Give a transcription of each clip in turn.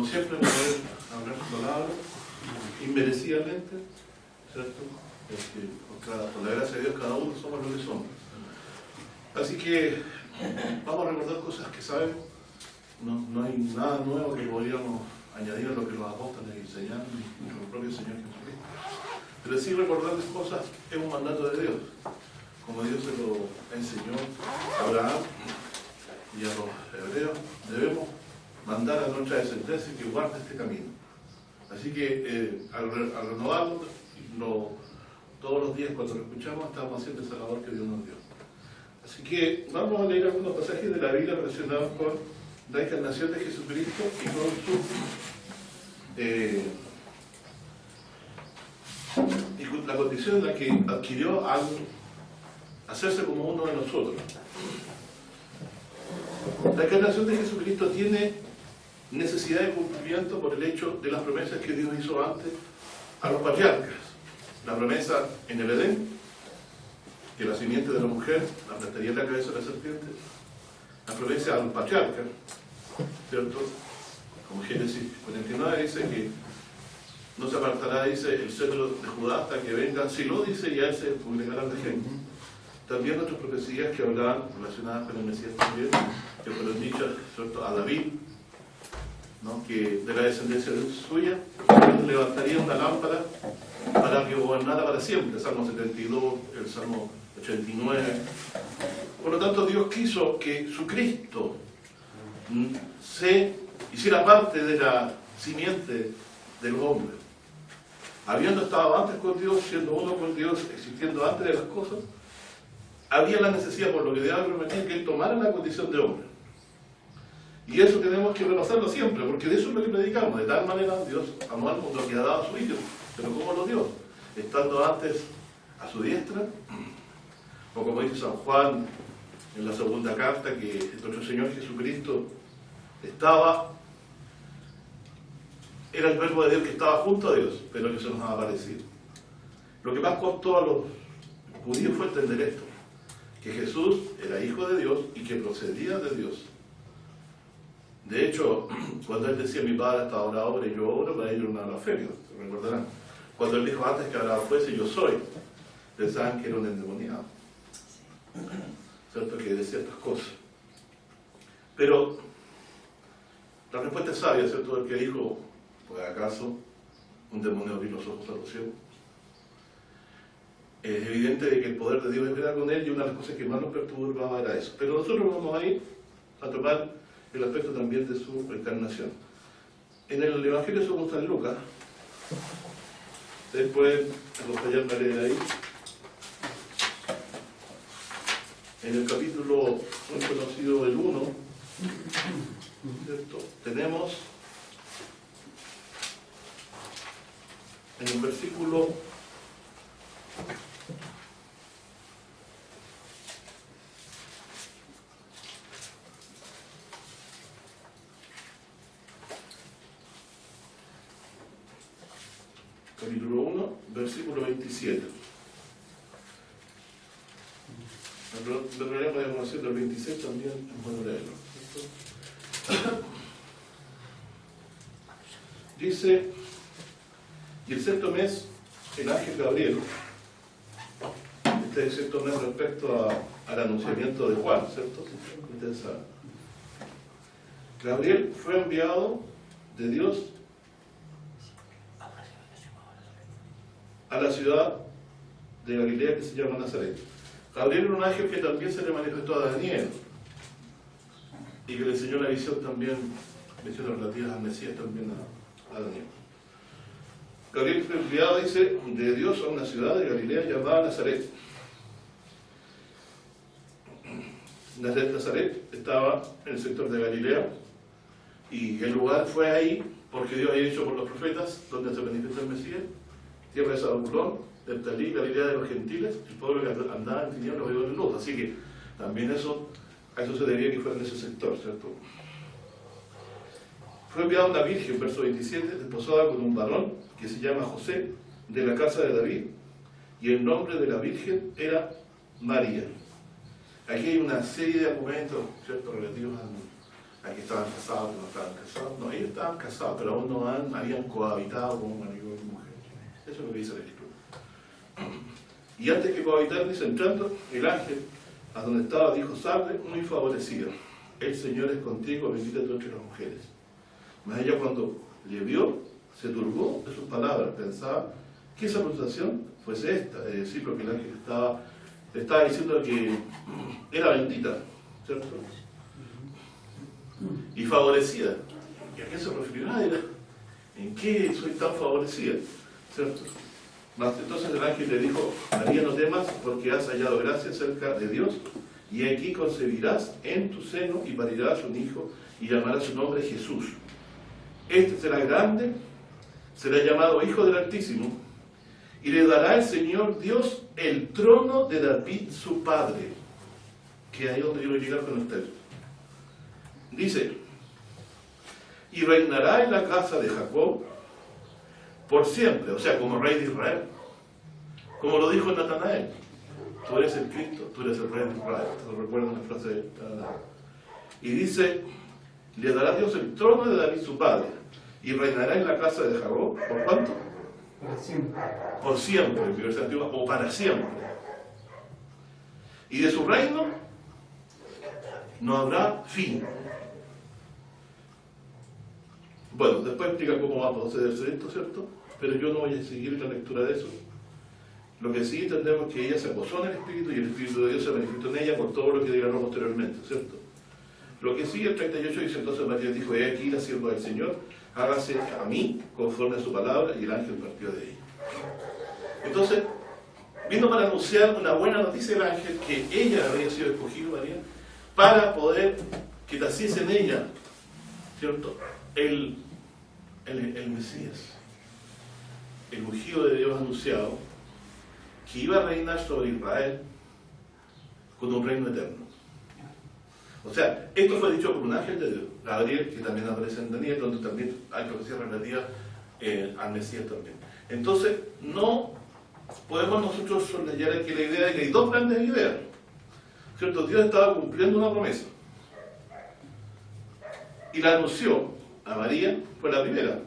como siempre, poder hablar su palabra, inmerecidamente, ¿cierto? Por la gracia de Dios, cada uno somos lo que somos. Así que vamos a recordar cosas que sabemos. No hay nada nuevo que podríamos añadir a lo que los apóstoles enseñaron, ni nuestro propio Señor Jesucristo. Pero sí recordarles cosas es un mandato de Dios, como Dios se lo enseñó a Abraham y a los hebreos. Debemos mandar a nuestra descendencia que guarde este camino. Así que al renovarlo todos los días cuando lo escuchamos, estamos haciendo esa labor que Dios nos dio. Así que vamos a leer algunos pasajes de la Biblia relacionados con la encarnación de Jesucristo y con la condición en la que adquirió al hacerse como uno de nosotros. La encarnación de Jesucristo tiene necesidad de cumplimiento por el hecho de las promesas que Dios hizo antes a los patriarcas. La promesa en el Edén, que la simiente de la mujer aplastaría la cabeza de la serpiente. La promesa a los patriarcas, ¿cierto? Como Génesis 49 dice que no se apartará, dice, el cetro de Judá hasta que venga Silo, dice, y a él se publicará de gente. También otras profecías que hablaban relacionadas con el Mesías también, que fueron dichas, ¿cierto?, a David, ¿no?, que de la descendencia suya levantaría una lámpara para que gobernara para siempre. El Salmo 72, el Salmo 89. Por lo tanto, Dios quiso que su Cristo se hiciera parte de la simiente de los hombres. Habiendo estado antes con Dios, siendo uno con Dios, existiendo antes de las cosas, había la necesidad, por lo que Dios permitía, que Él tomara la condición de hombre. Y eso tenemos que reconocerlo siempre, porque de eso es lo que predicamos. De tal manera Dios amó al mundo que ha dado a su Hijo. Pero ¿cómo lo dio? Estando antes a su diestra, o como dice San Juan en la segunda carta, que nuestro Señor Jesucristo era el verbo de Dios que estaba junto a Dios, pero que se nos ha aparecido. Lo que más costó a los judíos fue entender esto, que Jesús era Hijo de Dios y que procedía de Dios. De hecho, cuando Él decía, mi Padre hasta ahora obra y yo obro, para ellos era una blasfemia, ¿se recordarán? Cuando Él dijo antes que ahora fuese, yo soy, pensaban que era un endemoniado, ¿cierto?, que decía estas cosas. Pero la respuesta es sabia, ¿cierto?, el que dijo, pues acaso un demonio abrió los ojos a los ciegos. Es evidente de que el poder de Dios era con él, y una de las cosas que más nos perturbaba era eso. Pero nosotros vamos a ir a tomar el aspecto también de su encarnación. En el Evangelio según San Lucas, ustedes pueden acompañarme a leer ahí, en el capítulo muy conocido del 1, ¿cierto?, tenemos en el versículo 1, versículo 27. De problema de conocer del 26 también es bueno leerlo. Dice, y el sexto mes, el ángel Gabriel, este es el sexto mes respecto al anunciamiento de Juan, ¿cierto? Ustedes saben. Gabriel fue enviado de Dios a la ciudad de Galilea que se llama Nazaret. Gabriel era un ángel que también se le manifestó a Daniel y que le enseñó la visión también, visiones relativas al Mesías también a Daniel. Gabriel fue enviado, dice, de Dios a una ciudad de Galilea llamada Nazaret. Nazaret estaba en el sector de Galilea y el lugar fue ahí porque Dios había dicho por los profetas donde se manifestó el Mesías, tierra de Zabulón, Neftalí, Galilea de los gentiles, el pueblo que andaba en tinieblas vio en luz. Así que también a eso se debía que fuera en ese sector, ¿cierto? Fue enviada una virgen, verso 27, desposada con un varón que se llama José, de la casa de David, y el nombre de la virgen era María. Aquí hay una serie de argumentos, ¿cierto?, relativos Aquí estaban casados, que no estaban casados. No, ellos estaban casados, pero aún no habían cohabitado como marido y mujer. Eso es lo que dice la Escritura. Y antes que cohabitar, dice, entrando, el ángel a donde estaba dijo, salve, muy favorecida. El Señor es contigo, bendita tú entre las mujeres. Mas ella cuando le vio, se turbó de sus palabras, pensaba que esa pronunciación fuese esta, es decir, porque el ángel le estaba diciendo que era bendita, ¿cierto? Y favorecida. ¿Y a qué se referirá? ¿En qué soy tan favorecida? ¿Cierto? Entonces el ángel le dijo, María, no temas, porque has hallado gracia cerca de Dios, y aquí concebirás en tu seno y parirás un hijo, y llamarás su nombre Jesús. Este será grande, será llamado Hijo del Altísimo, y le dará el Señor Dios el trono de David su padre, que ahí es donde yo voy a llegar con ustedes. Dice, y reinará en la casa de Jacob por siempre, o sea, como rey de Israel, como lo dijo Natanael, tú eres el Cristo, tú eres el rey de Israel. ¿Te recuerdan la frase de Natanael? Y dice, le dará Dios el trono de David su padre, y reinará en la casa de Jacob, ¿por cuánto? Por siempre. Por siempre, en versión antigua, o para siempre. Y de su reino no habrá fin. Bueno, después explica cómo va a procederse esto, ¿cierto? Pero yo no voy a seguir la lectura de eso. Lo que sí entendemos es que ella se posó en el Espíritu y el Espíritu de Dios se manifestó en ella por todo lo que dirán posteriormente, ¿cierto? Lo que sigue el 38 dice, entonces María dijo, he aquí la sierva del Señor, hágase a mí conforme a su palabra, y el ángel partió de ella. Entonces, vino para anunciar una buena noticia del ángel, que ella había sido escogida, María, para poder que naciese en ella, ¿cierto? El Mesías, el ungido de Dios anunciado, que iba a reinar sobre Israel con un reino eterno. O sea, esto fue dicho por un ángel de Dios, Gabriel, que también aparece en Daniel, donde también hay profecías relativas al Mesías también. Entonces, no podemos nosotros soslayar aquí la idea de que hay dos grandes ideas, ¿cierto? Dios estaba cumpliendo una promesa y la anunció a María, fue la primera.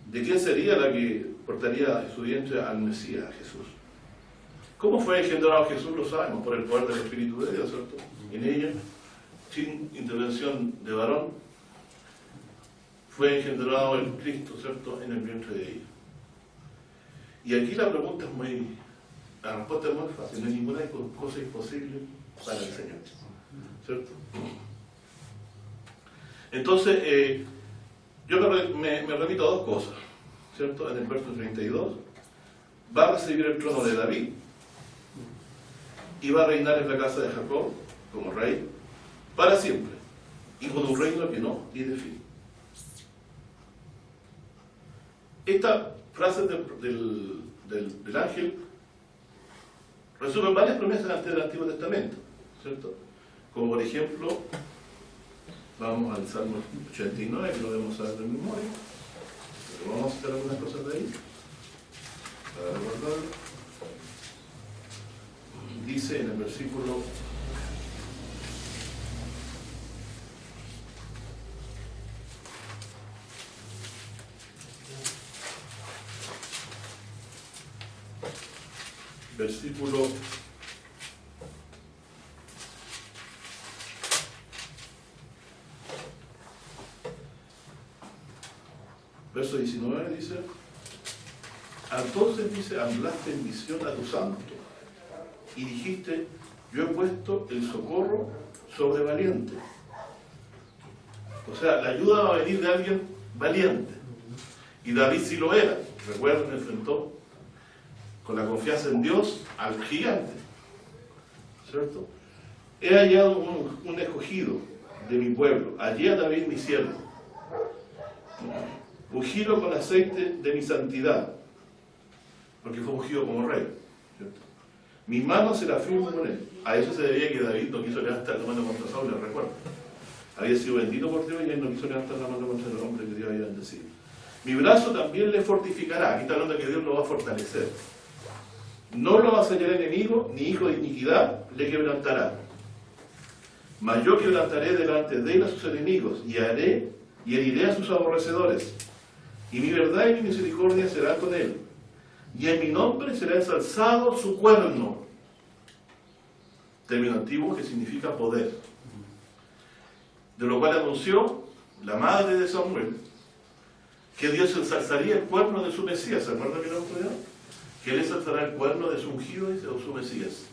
¿De quién sería la que portaría su vientre al Mesías, a Jesús? ¿Cómo fue engendrado Jesús? Lo sabemos, por el poder del Espíritu de Dios, ¿cierto? En ella, sin intervención de varón, fue engendrado el Cristo, ¿cierto?, en el vientre de ella. Y aquí la pregunta es la respuesta es muy fácil, no hay ninguna cosa imposible para el Señor, ¿cierto? Entonces, yo me repito dos cosas, ¿cierto? En el verso 32, va a recibir el trono de David y va a reinar en la casa de Jacob como rey para siempre y con un reino que no tiene fin. Esta frase del ángel resumen varias promesas antes del Antiguo Testamento, ¿cierto? Como por ejemplo, vamos al Salmo 89, que lo debemos saber de memoria, pero vamos a citar algunas cosas de ahí para recordarlo. Dice en el versículo 19 dice, entonces dice, hablaste en visión a tu santo y dijiste, yo he puesto el socorro sobre valiente. O sea, la ayuda va a venir de alguien valiente. Y David sí lo era. Recuerden, enfrentó con la confianza en Dios al gigante, ¿cierto? He hallado un escogido de mi pueblo, hallé a David mi siervo, ungido con aceite de mi santidad, porque fue ungido como rey, ¿cierto? Mi mano será firme con él. A eso se debía que David no quiso levantar la mano contra Saúl, les recuerdo. Había sido bendito por Dios y él no quiso levantar la mano contra el hombre que Dios había bendecido. Mi brazo también le fortificará. Aquí está hablando de que Dios lo va a fortalecer. No lo va a hacer enemigo, ni hijo de iniquidad le quebrantará. Mas yo quebrantaré delante de él a sus enemigos, y heriré a sus aborrecedores. Y mi verdad y mi misericordia serán con él. Y en mi nombre será ensalzado su cuerno. Término antiguo que significa poder. De lo cual anunció la madre de Samuel que Dios ensalzaría el cuerno de su Mesías. ¿Se acuerdan que lo hemos estudiado? Que él ensalzará el cuerno de su ungido y de su Mesías.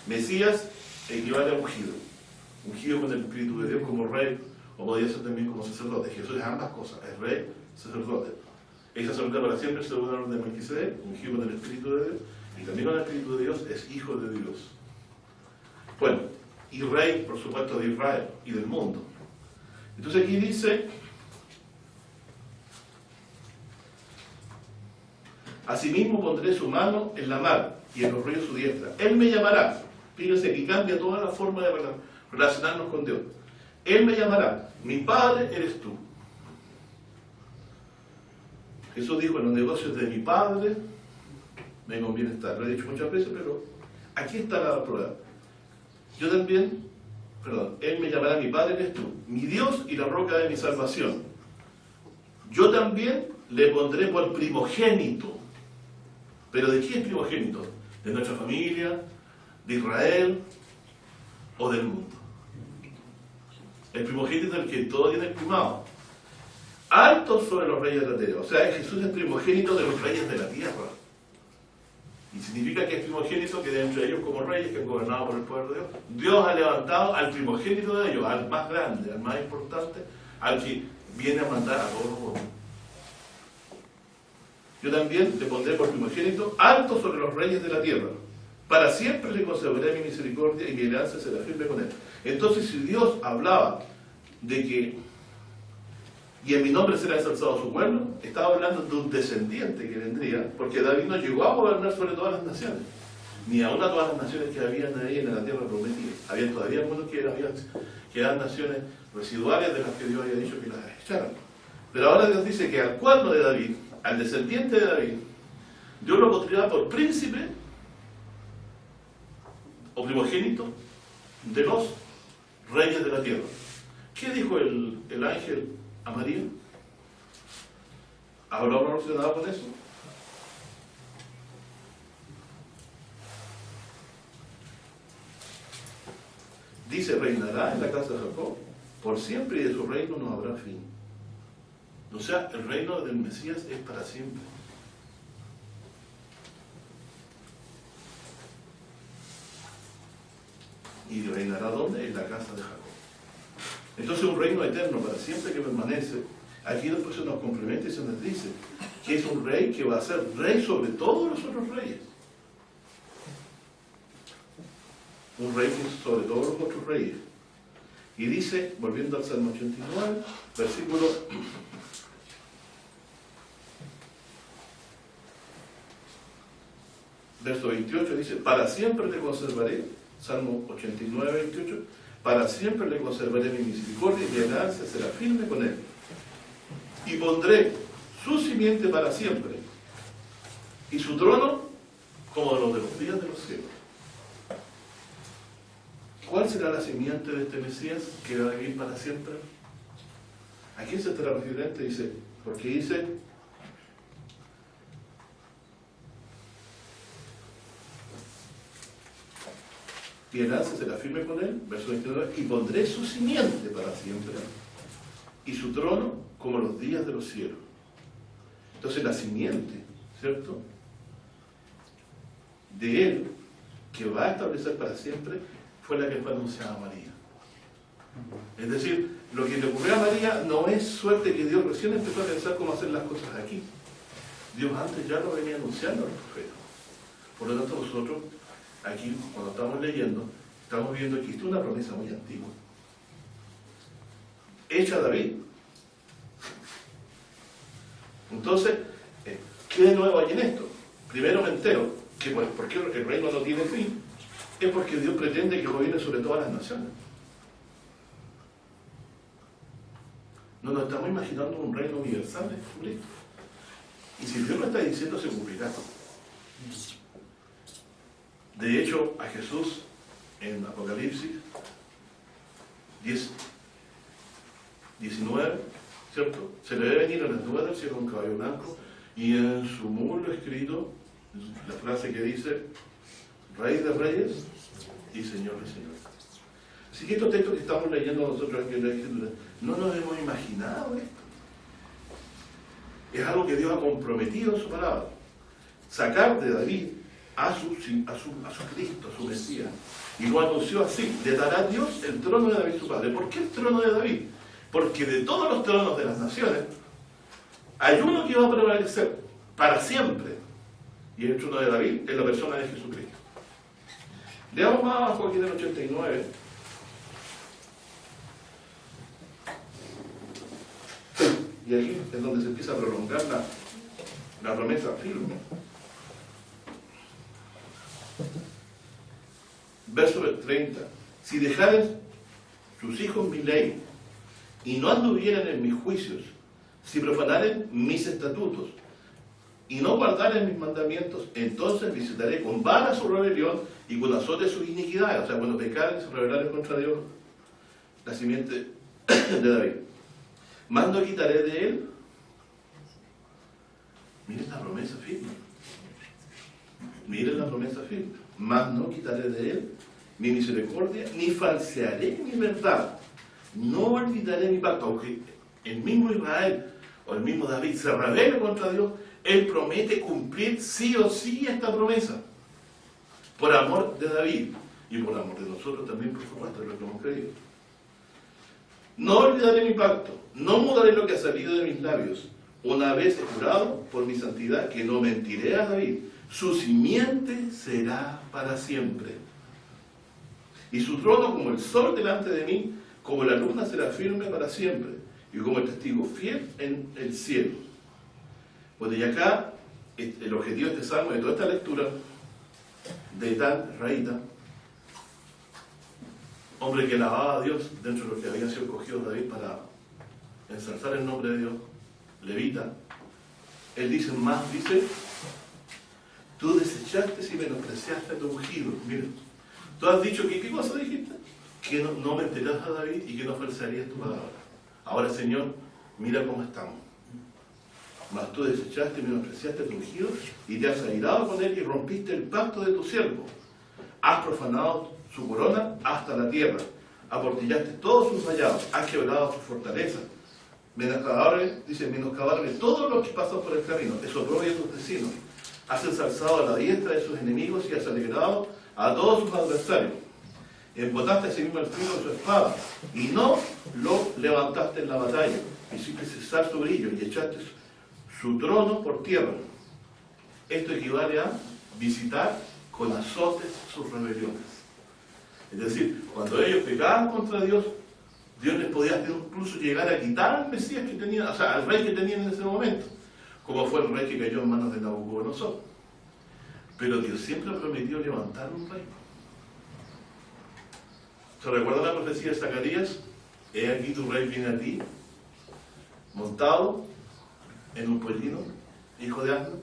Mesías equivale a ungido. Ungido con el Espíritu de Dios como rey, o podría ser también como sacerdote. Jesús es ambas cosas, es rey, sacerdote. Es sacerdote para siempre, según el orden de Melquisedec, ungido con el Espíritu de Dios, y también con el Espíritu de Dios es hijo de Dios. Bueno, y rey, por supuesto, de Israel y del mundo. Entonces aquí dice: asimismo pondré su mano en la mar y en los ríos su diestra. Él me llamará. Fíjense que cambia toda la forma de relacionarnos con Dios. Él me llamará, mi Padre eres tú. Jesús dijo: en los negocios de mi Padre me conviene estar. Lo he dicho muchas veces, pero aquí está la prueba. Yo también, Él me llamará, mi Padre eres tú, mi Dios y la roca de mi salvación. Yo también le pondré por primogénito. ¿Pero de quién es primogénito? ¿De nuestra familia? ¿De Israel? ¿O del mundo? El primogénito es el que todo tiene el primado. Alto sobre los reyes de la tierra. O sea, Jesús es primogénito de los reyes de la tierra. Y significa que es primogénito que de entre ellos como reyes que han gobernado por el poder de Dios. Dios ha levantado al primogénito de ellos, al más grande, al más importante, al que viene a mandar a todos los hombres. Yo también le pondré por primogénito alto sobre los reyes de la tierra. Para siempre le conservaré mi misericordia y mi alianza será firme con él. Entonces, si Dios hablaba de que y en mi nombre será ensalzado su cuerno, estaba hablando de un descendiente que vendría, porque David no llegó a gobernar sobre todas las naciones, ni aún a todas las naciones que habían ahí en la tierra prometida. Habían todavía algunos que eran naciones residuales de las que Dios había dicho que las echaran. Pero ahora Dios dice que al cuerno de David, al descendiente de David, Dios lo pondrá por príncipe o primogénito de los reyes de la tierra. ¿Qué dijo el ángel a María? ¿Habló relacionado con eso? Dice: reinará en la casa de Jacob por siempre y de su reino no habrá fin. O sea, el reino del Mesías es para siempre. ¿Y reinará dónde? En la casa de Jacob. Entonces, un reino eterno para siempre que permanece. Aquí después se nos complementa y se nos dice que es un rey que va a ser rey sobre todos los otros reyes. Un rey que es sobre todos los otros reyes. Y dice, volviendo al Salmo 89, versículo verso 28, dice: para siempre le conservaré, Salmo 89, 28, para siempre le conservaré mi misericordia y mi alianza será firme con él. Y pondré su simiente para siempre, y su trono como los de los días de los cielos. ¿Cuál será la simiente de este Mesías que va a vivir para siempre? ¿A quién se estará refiriendo? Dice, porque dice: y el alce será firme con él, verso 29, y pondré su simiente para siempre, y su trono como los días de los cielos. Entonces la simiente, ¿cierto?, de él, que va a establecer para siempre, fue la que fue anunciada a María. Es decir, lo que le ocurrió a María no es suerte que Dios recién empezó a pensar cómo hacer las cosas aquí. Dios antes ya lo venía anunciando a los profetas. Por lo tanto, nosotros aquí, cuando estamos leyendo, estamos viendo que esto es una promesa muy antigua, hecha a David. Entonces, ¿qué de nuevo hay en esto? Primero me entero que ¿por qué el reino no tiene fin? Es porque Dios pretende que gobierne sobre todas las naciones. No nos estamos imaginando un reino universal de Jesucristo. Y si Dios lo está diciendo, se cumplirá. De hecho, a Jesús, en Apocalipsis, 19, ¿cierto? Se le ve venir a las nubes del cielo un caballo blanco y en su muslo escrito la frase que dice: Rey de Reyes y Señor de Señores. Así que estos textos que estamos leyendo nosotros aquí en la Escritura, no nos hemos imaginado esto. Es algo que Dios ha comprometido en su palabra. Sacar de David a su Cristo, a su Mesías. Y lo anunció así: le dará Dios el trono de David su padre. ¿Por qué el trono de David? Porque de todos los tronos de las naciones, hay uno que va a prevalecer para siempre. Y el trono de David es la persona de Jesucristo. Leamos más abajo aquí del 89. Y ahí es donde se empieza a prolongar la promesa firme. Verso 30. Si dejaren sus hijos mi ley y no anduvieran en mis juicios, si profanaren mis estatutos y no guardaren mis mandamientos, entonces visitaré con vara su rebelión y con azote sus iniquidades. O sea, cuando pecaren y se rebelaron contra Dios, la simiente de David. Más no quitaré de él. Miren la promesa firme. Miren la promesa firme. Más no quitaré de él mi misericordia, ni falsearé mi verdad. No olvidaré mi pacto. Aunque el mismo Israel o el mismo David se rebele contra Dios, él promete cumplir sí o sí esta promesa. Por amor de David y por amor de nosotros también, por supuesto, de lo que hemos creído. No olvidaré mi pacto, no mudaré lo que ha salido de mis labios. Una vez he jurado por mi santidad que no mentiré a David. Su simiente será para siempre. Y su trono como el sol delante de mí, como la luna será firme para siempre, y como el testigo fiel en el cielo. Bueno, y acá el objetivo de este salmo, de toda esta lectura, de Dan Raíta, hombre que alababa a Dios dentro de lo que había sido escogido David para ensalzar el nombre de Dios, levita, él dice tú desechaste y menospreciaste a tu ungido. Mira, tú has dicho que, ¿qué cosa dijiste? Que no mentirás a David y que no falsearías tu palabra. Ahora, Señor, mira cómo estamos. Mas tú desechaste y menospreciaste a tu ungido y te has airado con él y rompiste el pacto de tu siervo. Has profanado su corona hasta la tierra, aportillaste todos sus vallados, has quebrado su fortaleza. Menoscabaron todos los que pasan por el camino, es oprobio de tus vecinos. Has ensalzado a la diestra de sus enemigos y has alegrado a todos sus adversarios. Embotaste asimismo el filo de su espada y no lo levantaste en la batalla. Hiciste cesar su brillo y echaste su trono por tierra. Esto equivale a visitar con azotes sus rebeliones. Es decir, cuando ellos pecaban contra Dios, Dios les podía incluso llegar a quitar al Mesías que tenían, o sea, al rey que tenían en ese momento, como fue el rey que cayó en manos de Nabucodonosor. Pero Dios siempre ha prometido levantar un rey. ¿Se recuerda la profecía de Zacarías? He aquí tu rey viene a ti, montado en un pollino, hijo de asno.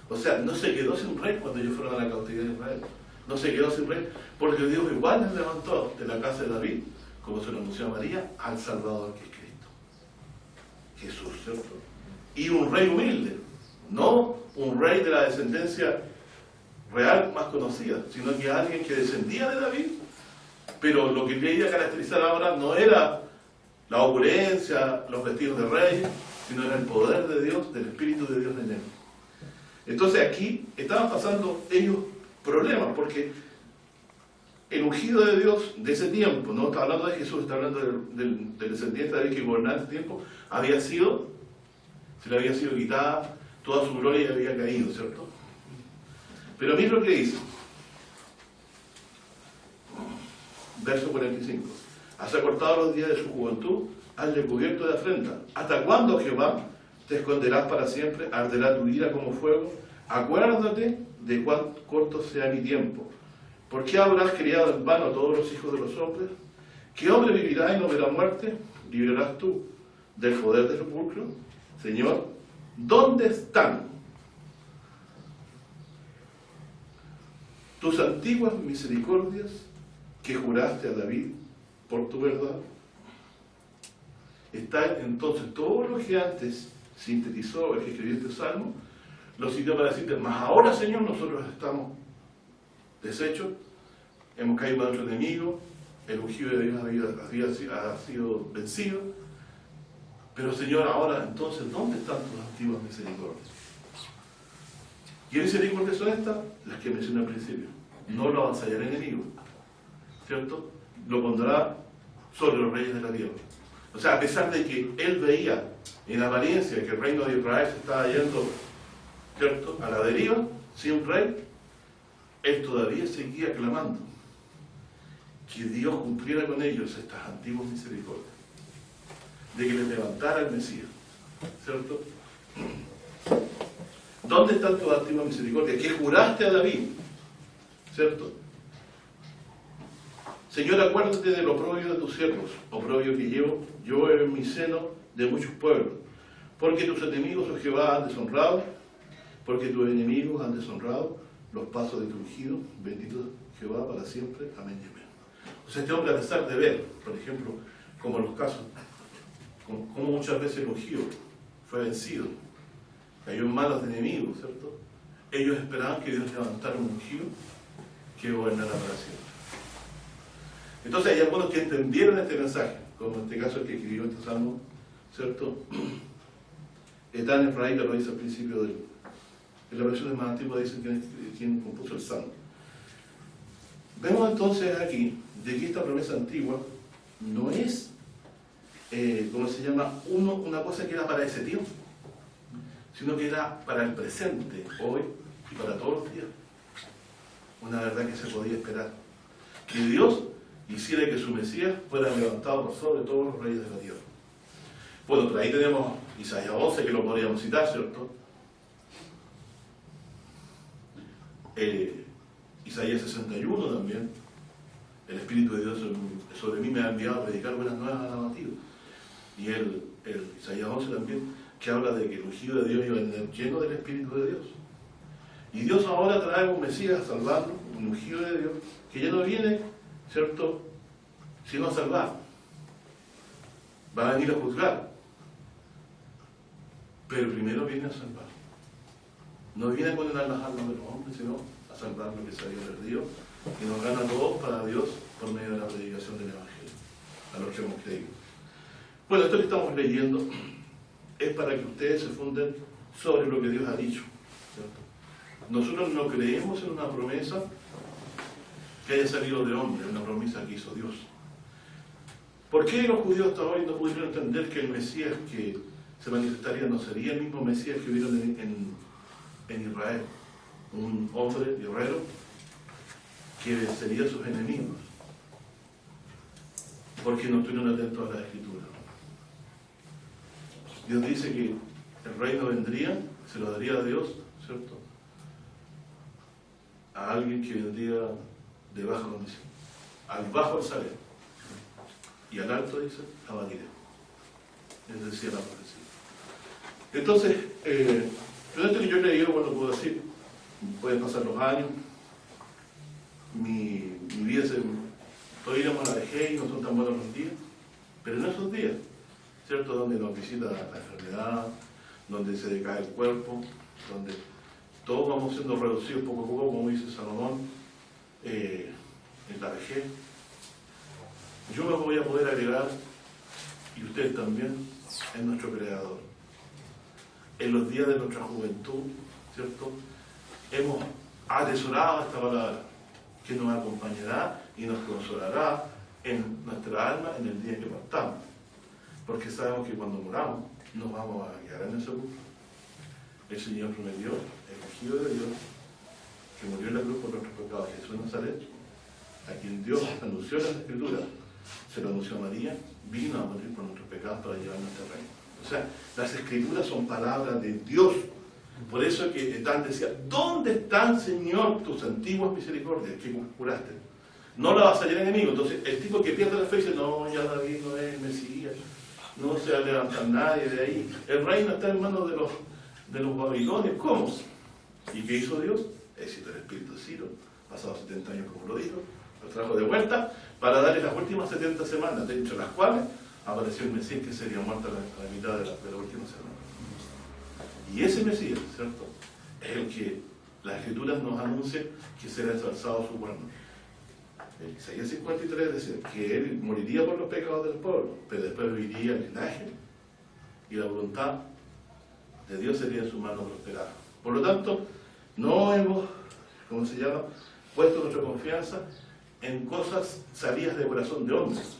O sea, no se quedó sin rey cuando ellos fueron a la cautividad de Israel. No se quedó sin rey, porque Dios igual les levantó de la casa de David, como se lo anunció a María, al Salvador que es Cristo. Jesús, ¿cierto? Y un rey humilde, no un rey de la descendencia real más conocida, sino que alguien que descendía de David, pero lo que quería caracterizar ahora no era la opulencia, los vestidos de rey, sino era el poder de Dios, del Espíritu de Dios en él. Entonces aquí estaban pasando ellos problemas, porque el ungido de Dios de ese tiempo, no está hablando de Jesús, está hablando del descendiente de David que gobernaba en ese tiempo, se le había sido quitada toda su gloria y había caído, ¿cierto? Pero mira lo que dice. Verso 45. Has acortado los días de su juventud, has recubierto de afrenta. ¿Hasta cuándo, Jehová, te esconderás para siempre? ¿Arderá tu ira como fuego? Acuérdate de cuán corto sea mi tiempo. ¿Por qué habrás criado en vano a todos los hijos de los hombres? ¿Qué hombre vivirá y no verá muerte? ¿Librarás tú del poder del sepulcro? Señor, ¿dónde están tus antiguas misericordias que juraste a David por tu verdad. Está entonces todo lo que antes sintetizó el que escribió este salmo, lo sirvió para decirte, más ahora, Señor, nosotros estamos deshechos, hemos caído a nuestro enemigo, el ungido de Dios ha sido vencido, pero Señor, ahora entonces, ¿dónde están tus antiguas misericordias? ¿Qué misericordias son estas? Las que mencioné al principio. No lo avanzará el enemigo, ¿cierto? Lo pondrá sobre los reyes de la tierra. O sea, a pesar de que él veía en apariencia que el reino de Israel se estaba yendo, ¿cierto?, a la deriva, sin rey, él todavía seguía clamando que Dios cumpliera con ellos estas antiguas misericordias, de que les levantara el Mesías, ¿cierto? ¿Dónde están tus antiguas misericordias? Que juraste a David, ¿cierto? Señor, acuérdate del oprobio de tus siervos, oprobio que llevo yo en mi seno de muchos pueblos, porque tus enemigos, oh Jehová, han deshonrado, porque tus enemigos han deshonrado los pasos de tu ungido, bendito Jehová para siempre, amén y amén. O sea, este hombre, a pesar de ver, por ejemplo, como en los casos, como muchas veces el ungido fue vencido, cayó en manos de enemigos, ¿cierto? Ellos esperaban que Dios levantara un ungido que gobernara para siempre. Entonces hay algunos que entendieron este mensaje, como en este caso el que escribió este salmo, ¿cierto? Etán Efraíta lo dice al principio en la versión más antigua, dice quien compuso el salmo. Vemos entonces aquí de que esta promesa antigua no es, ¿cómo se llama?, una cosa que era para ese tiempo, sino que era para el presente, hoy y para todos los días. Una verdad que se podía esperar. Que Dios hiciera que su Mesías fuera levantado por sobre todos los reyes de la tierra. Bueno, por ahí tenemos Isaías 11, que lo podríamos citar, ¿cierto? Isaías 61 también. El Espíritu de Dios sobre mí me ha enviado a predicar buenas nuevas al abatido. Y el Isaías 11 también, que habla de que el ungido de Dios iba a tener lleno del Espíritu de Dios. Y Dios ahora trae un Mesías a salvarlo, un ungido de Dios, que ya no viene, ¿cierto?, sino a salvar. Va a venir a juzgar. Pero primero viene a salvar. No viene a condenar las almas de los hombres, sino a salvar lo que se había perdido. Y nos gana todos para Dios por medio de la predicación del Evangelio, a los que hemos creído. Bueno, esto que estamos leyendo es para que ustedes se funden sobre lo que Dios ha dicho, ¿cierto? Nosotros no creemos en una promesa que haya salido de hombre, una promesa que hizo Dios. ¿Por qué los judíos hasta hoy no pudieron entender que el Mesías que se manifestaría no sería el mismo Mesías que vieron en Israel? Un hombre guerrero que vencería a sus enemigos, porque no estuvieron atentos a la Escritura. Dios dice que el reino vendría, se lo daría a Dios, ¿cierto?, a alguien que vendría de baja condición. Al bajo alzaré, y al alto, dice, abatiré. Es decir, la profecía. Entonces, pero esto que yo he leído, bueno, puedo decir, pueden pasar los años, mi vida todavía iremos a la vejez y no son tan buenos los días, pero en esos días, ¿cierto?, donde nos visita la enfermedad, donde se decae el cuerpo, donde todos vamos siendo reducidos poco a poco, como dice Salomón, en la vejez. Yo me voy a poder agregar, y ustedes también, en nuestro Creador. En los días de nuestra juventud, ¿cierto?, hemos atesorado esta palabra, que nos acompañará y nos consolará en nuestra alma en el día que partamos. Porque sabemos que cuando moramos, nos vamos a quedar en ese sepulcro. El Señor prometió, el ungido de Dios, que murió en la cruz por nuestros pecados, Jesús de Nazaret, a quien Dios anunció en la Escritura, se lo anunció a María, vino a morir por nuestros pecados para llevarnos a este reino. O sea, las Escrituras son palabras de Dios. Por eso es que Etán decía, ¿dónde están, Señor, tus antiguas misericordias que juraste? No la va a salir enemigo. Entonces, el tipo que pierde la fe dice, no, ya David no es el Mesías, no se va a levantar nadie de ahí. El reino está en manos de los babilonios. ¿Cómo? ¿Y qué hizo Dios? Éxito el Espíritu de Ciro, pasado 70 años como lo dijo, Los trajo de vuelta para darles las últimas 70 semanas, dentro de las cuales apareció el Mesías que sería muerto a la mitad de la última semana. Y ese Mesías, ¿cierto?, es el que las Escrituras nos anuncian que será ensalzado su cuerno. En Isaías 53 decía que él moriría por los pecados del pueblo, pero después viviría el linaje y la voluntad de Dios sería en su mano prosperada. Por lo tanto, no hemos, ¿cómo se llama?, puesto nuestra confianza en cosas salidas del corazón de hombres,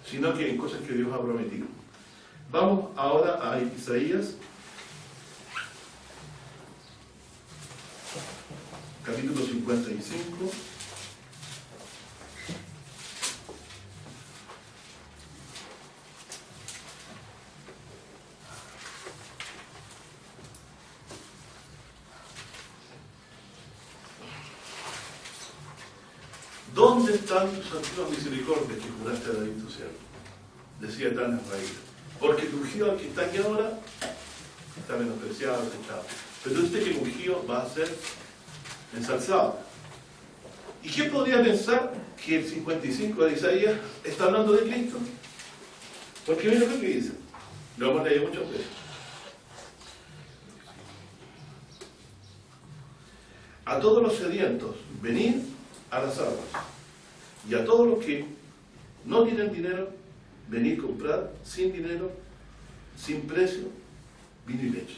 sino que en cosas que Dios ha prometido. Vamos ahora a Isaías, capítulo 55. ¿Dónde están tus antiguas misericordias que juraste a David tu siervo? Decía Tan Israel. Porque tu ungido, al que está aquí ahora, está menospreciado, desechado. Pero este que ungido va a ser ensalzado. ¿Y quién podría pensar que el 55 de Isaías está hablando de Cristo? Porque mira lo que dice. Lo hemos leído muchas veces. A todos los sedientos, venid a las aguas. Y a todos los que no tienen dinero, venid a comprar sin dinero, sin precio, vino y leche.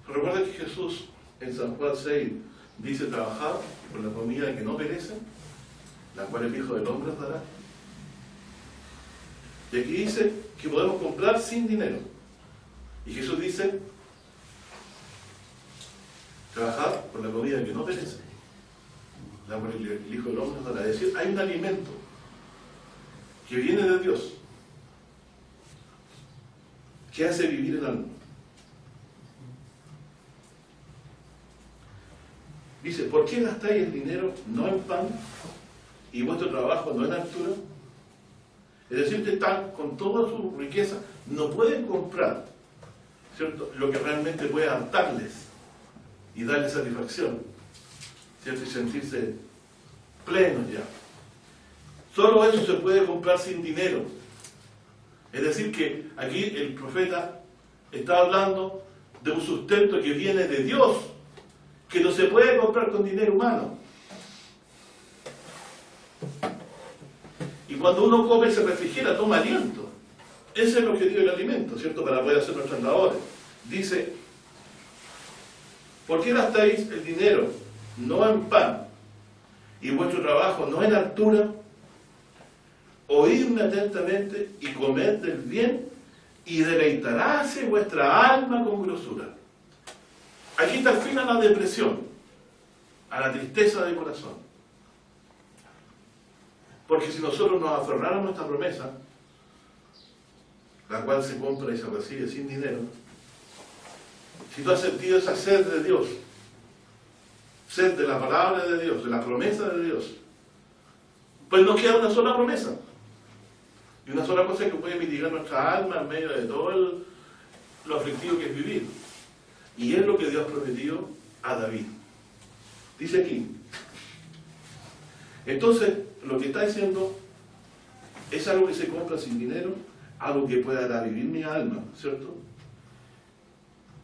Recuerda que Jesús en San Juan 6 dice: trabajad por la comida que no perece, la cual el Hijo del Hombre os dará. Y aquí dice que podemos comprar sin dinero. Y Jesús dice: trabajad por la comida que no perece, la cual el Hijo del Hombre nos dará. Es decir, hay un alimento que viene de Dios, que hace vivir el alma. Dice: ¿por qué gastáis el dinero no en pan y vuestro trabajo no en altura? Es decir, que están con toda su riqueza, no pueden comprar, ¿cierto?, lo que realmente puede hartarles y darles satisfacción, ¿cierto?, y sentirse plenos ya. Solo eso se puede comprar sin dinero. Es decir, que aquí el profeta está hablando de un sustento que viene de Dios, que no se puede comprar con dinero humano. Y cuando uno come se refrigera, toma aliento. Ese es lo que dio el alimento, ¿cierto?, para poder hacer nuestras labores. Dice: ¿por qué gastáis el dinero no en pan y vuestro trabajo no en altura? Oídme atentamente y comed del bien, y deleitaráse vuestra alma con grosura. Aquí está el fin a la depresión, a la tristeza de corazón. Porque si nosotros nos aferráramos a esta promesa, la cual se compra y se recibe sin dinero, si tú has sentido esa sed de Dios, sed de la palabra de Dios, de la promesa de Dios, pues nos queda una sola promesa. Y una sola cosa que puede mitigar nuestra alma en medio de todo lo aflictivo que es vivir. Y es lo que Dios prometió a David. Dice aquí. Entonces, lo que está diciendo es algo que se compra sin dinero, algo que pueda dar a vivir mi alma, ¿cierto?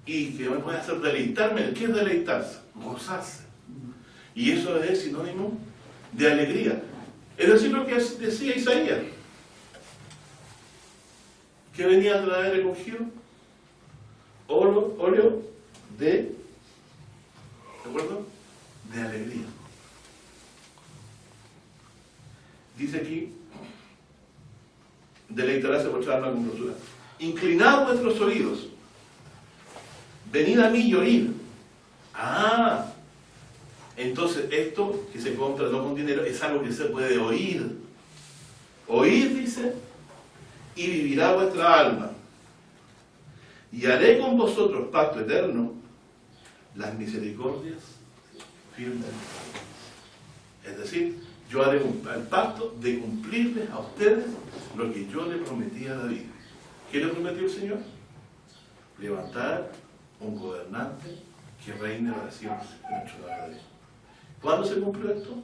Y que me puede hacer deleitarme. ¿Qué es deleitarse? Gozarse. Y eso es sinónimo de alegría. Es decir, lo que decía Isaías, que venía a traer el ungido, óleo ¿de acuerdo?, de alegría. Dice aquí: deleitarás vuestra alma con grosura. Inclinad vuestros oídos, venid a mí y oíd. Ah, entonces esto que se compra no con dinero es algo que se puede oír. Oír, dice, y vivirá vuestra alma. Y haré con vosotros pacto eterno, las misericordias firmes. Es decir, yo haré el pacto de cumplirles a ustedes lo que yo le prometí a David. ¿Qué le prometió el Señor? Levantar un gobernante que reine para siempre en nuestro David. ¿Cuándo se cumplió esto?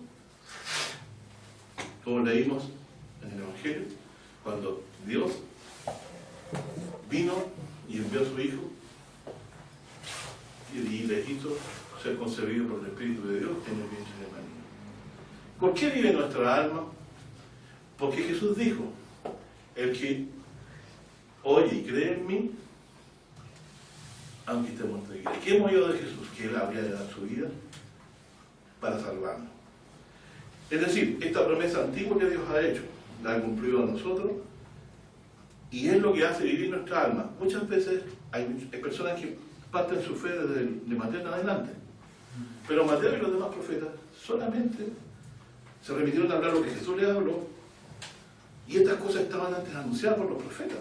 Como leímos en el Evangelio, cuando Dios vino y envió a su Hijo y le hizo ser concebido por el Espíritu de Dios en el vientre de María. ¿Por qué vive nuestra alma? Porque Jesús dijo, el que oye y cree en mí, aunque esté muerto de vida. ¿Qué hemos oído de Jesús? Que Él habría de dar su vida para salvarnos. Es decir, esta promesa antigua que Dios ha hecho, la ha cumplido a nosotros, y es lo que hace vivir nuestra alma. Muchas veces hay personas que parten su fe de Mateo en adelante, pero Mateo y los demás profetas solamente se remitieron a hablar lo que Jesús les habló, y estas cosas estaban antes anunciadas por los profetas.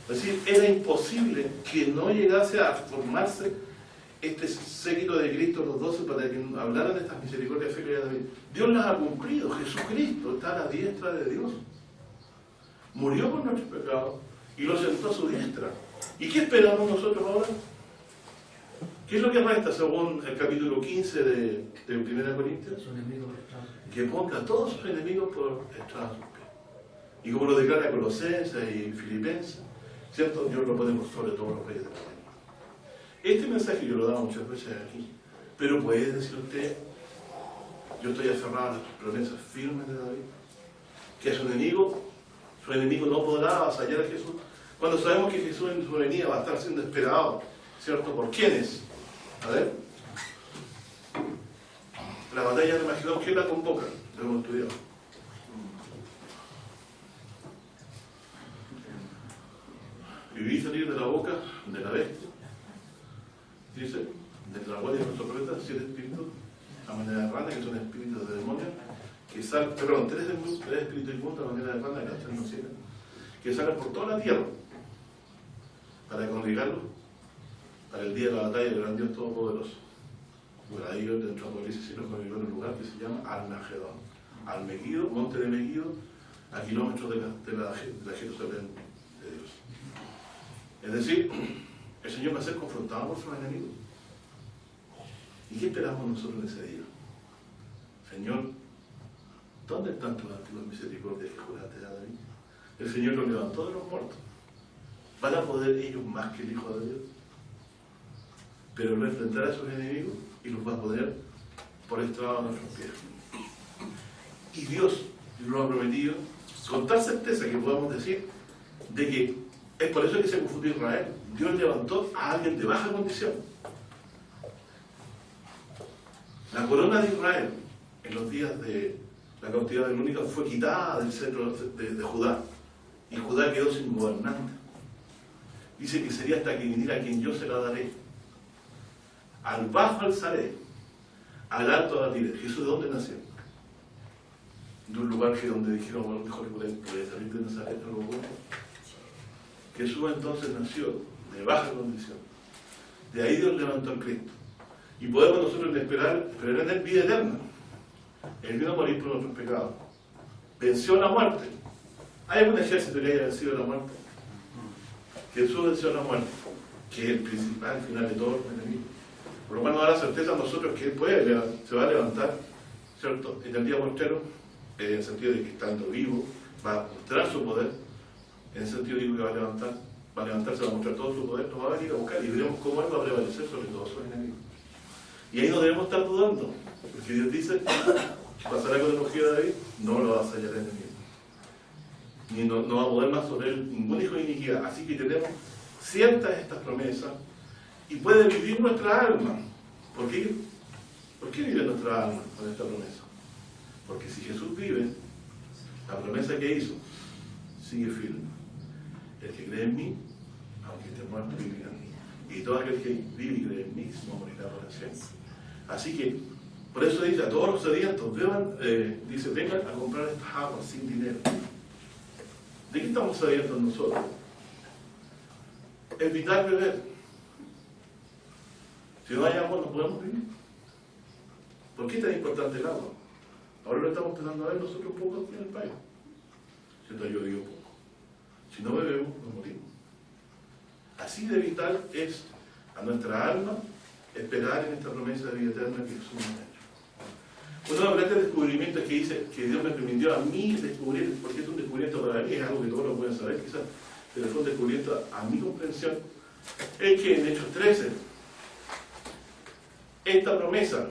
Es decir, era imposible que no llegase a formarse este séquito de Cristo, los 12, para que hablaran de estas misericordias fieles de David. Dios las ha cumplido. Jesucristo está a la diestra de Dios. Murió por nuestros pecados y lo sentó a su diestra. ¿Y qué esperamos nosotros ahora? ¿Qué es lo que resta según el capítulo 15 de 1 Corintios? Que ponga a todos sus enemigos por estrado de sus pies. Y como lo declara Colosenses y Filipenses, ¿cierto? Dios lo pone por sobre todos los reyes de la tierra. Este mensaje yo lo he dado muchas veces aquí, pero puede decir usted, yo estoy aferrado a las promesas firmes de David, que su enemigo no podrá avasallar a Jesús, cuando sabemos que Jesús en su venida va a estar siendo esperado, ¿cierto? ¿Por quiénes? A ver, la batalla de Armagedón, ¿quién la convoca? Lo hemos estudiado. Y vi salir de la boca de la bestia, dice, del dragón y de nuestro profeta, 7 espíritus, a manera de rana, que son espíritus de demonios, que salen, perdón, 3 espíritus inmundos a manera de rana, que las 3 no sirven, que salen por toda la tierra, para congregarlos, para el día de la batalla del gran Dios Todopoderoso. Por ahí, dentro de Apocalipsis, se nos congregó en un lugar que se llama Armagedón. Al Megido, monte de Megido, a kilómetros de la Jerusalén de Dios. Es decir, el Señor va a ser confrontado por sus enemigos. ¿Y qué esperamos nosotros en ese día? Señor, ¿dónde están tus antiguas misericordias que juraste a David? El Señor los levantó de los muertos. ¿Van a poder ellos más que el Hijo de Dios? Pero Él va a enfrentar a sus enemigos y los va a poner por estrado a nuestros pies. Y Dios lo ha prometido con tal certeza que podamos decir de que es por eso que se confundió Israel. Dios levantó a alguien de baja condición. La corona de Israel en los días de la cautividad babilónica fue quitada del centro de Judá, y Judá quedó sin gobernante. Dice que sería hasta que viniera quien yo se la daré. Al bajo alzaré, al alto abatiré. ¿Jesús de dónde nació? De un lugar que donde dijeron, bueno, mejor puede salir de Nazaret, algo bueno. Jesús entonces nació de baja condición. De ahí Dios levantó a Cristo. Y podemos nosotros esperar en Él vida eterna. Él vino a morir por nuestros pecados. Venció la muerte. ¿Hay algún ejército que haya vencido la muerte? Jesús venció la muerte, que es el principal final de todos los enemigos. Por lo cual nos da la certeza a nosotros que Él se va a levantar, ¿cierto? En el día postrero, en el sentido de que estando vivo, va a mostrar su poder. En el sentido digo que va a levantarse, va a mostrar todo su poder, nos va a venir a buscar y veremos cómo Él va a prevalecer sobre todos sus enemigos. Y ahí no debemos estar dudando, porque Dios dice que pasará con el ungido de David, no lo va a sellar el enemigo. Ni no va a poder más sobre él ningún hijo de iniquidad. Así que tenemos ciertas estas promesas y puede vivir nuestra alma. ¿Por qué? ¿Por qué vive nuestra alma con esta promesa? Porque si Jesús vive, la promesa que hizo sigue firme. El que cree en mí, aunque esté muerto, vivirá en mí. Y todo aquel que vive y cree en mí no morirá por siempre. Así que, por eso dice a todos los sedientos, dice, vengan a comprar estas aguas sin dinero. ¿De qué estamos sedientos nosotros? Evitar beber. Si no hay agua, no podemos vivir. ¿Por qué es tan importante el agua? Ahora lo estamos tratando a ver nosotros un poco aquí en el país. ¿Cierto? Yo digo poco. Si no bebemos, nos morimos. Así de vital es a nuestra alma esperar en esta promesa de vida eterna que Jesús nos ha hecho. Uno de los grandes descubrimientos que dice que Dios me permitió a mí descubrir, porque es un descubrimiento para mí, es algo que todos lo pueden saber quizás, pero fue un descubrimiento a mi comprensión, es que en Hechos 13, esta promesa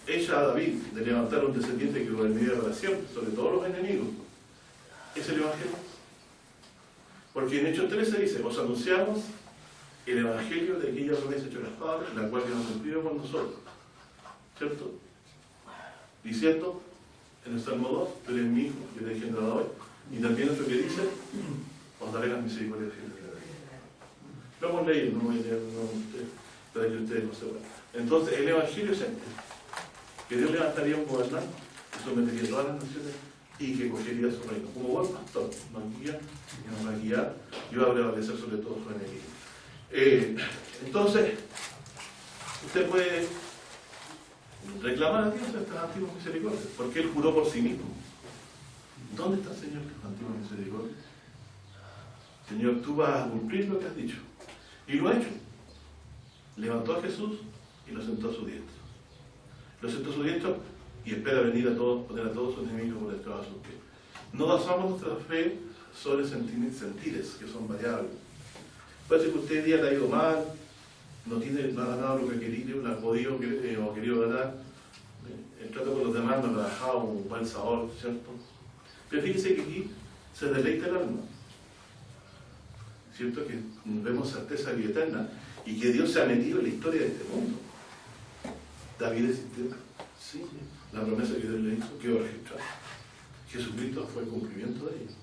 hecha a David de levantar un descendiente que gobernaría para siempre, sobre todos los enemigos, es el Evangelio. Porque en Hechos 13 dice, os anunciamos el Evangelio de aquella promesa hecha a los padres, la cual que nos cumplió con nosotros. ¿Cierto? Diciendo, en el Salmo 2, tú eres mi hijo, yo te he engendrado hoy. Y también otro que dice, os daré las misericordias de Dios. Lo hemos leído, no voy a leer, para que ustedes lo sepan. Entonces, el Evangelio es este, que Dios levantaría un gobernante, que sometería todas las naciones y que cogería su reino. Como buen pastor, nos guía y nos va a guiar y va a prevalecer sobre todo su enemigo. Entonces, usted puede reclamar a Dios estas antiguas misericordias, porque Él juró por sí mismo. ¿Dónde está el Señor que las antiguas misericordias? Señor, tú vas a cumplir lo que has dicho. Y lo ha hecho. Levantó a Jesús y lo sentó a su diestra. Lo sentó a su diestra y espera venir a todos, poner a todos sus enemigos por detrás de sus pies. No basamos nuestra fe sobre sentires, que son variables. Puede ser que usted día le ha ido mal, no ha ganado lo que quería, no ha podido o querido ganar, el trato con los demás no le ha dejado un buen sabor, ¿cierto? Pero fíjese que aquí se deleita el alma, ¿cierto? Que vemos certeza de vida eterna y que Dios se ha metido en la historia de este mundo. David existió, sí, la promesa que Dios le hizo quedó registrada. Jesucristo fue el cumplimiento de ella.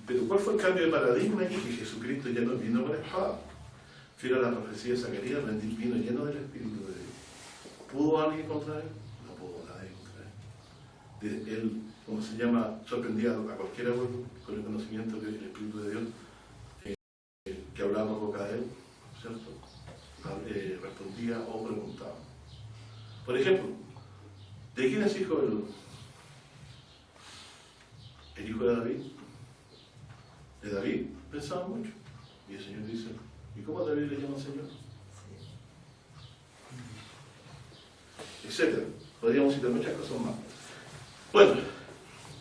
Pero ¿cuál fue el cambio de paradigma aquí? Que Jesucristo ya no vino con espada. Fiel a la profecía de Zacarías, vino lleno del Espíritu de Dios. ¿Pudo alguien contra él? No pudo nadie contra él. Él, como se llama, sorprendía a cualquiera con el conocimiento del Espíritu de Dios que hablaba por boca de él, ¿cierto? Respondía o preguntaba. Por ejemplo, ¿de quién es hijo el hijo de David? De David, pensaba mucho. Y el Señor dice, ¿y cómo a David le llama Señor? Etcétera. Podríamos citar muchas cosas más. Bueno,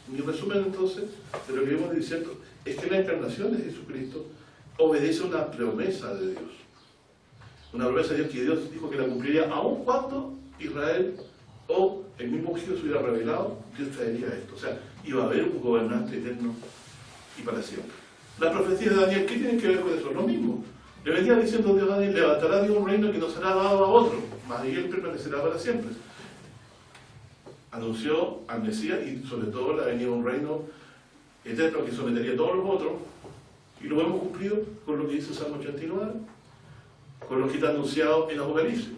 mi resumen entonces de lo que vamos diciendo es que la encarnación de Jesucristo obedece a una promesa de Dios. Una promesa de Dios que Dios dijo que la cumpliría aun cuando Israel o el mismo Jesús hubiera revelado, Dios traería esto. O sea, iba a haber un gobernante eterno y para siempre. Las profecías de Daniel, ¿qué tienen que ver con eso? Lo mismo. Le venía diciendo Dios a Daniel, levantará Dios un reino que no será dado a otro, mas él permanecerá para siempre. Anunció al Mesías y sobre todo la venía un reino eterno que sometería a todos los otros, y lo hemos cumplido con lo que dice Salmo 89, con lo que está anunciado en Apocalipsis,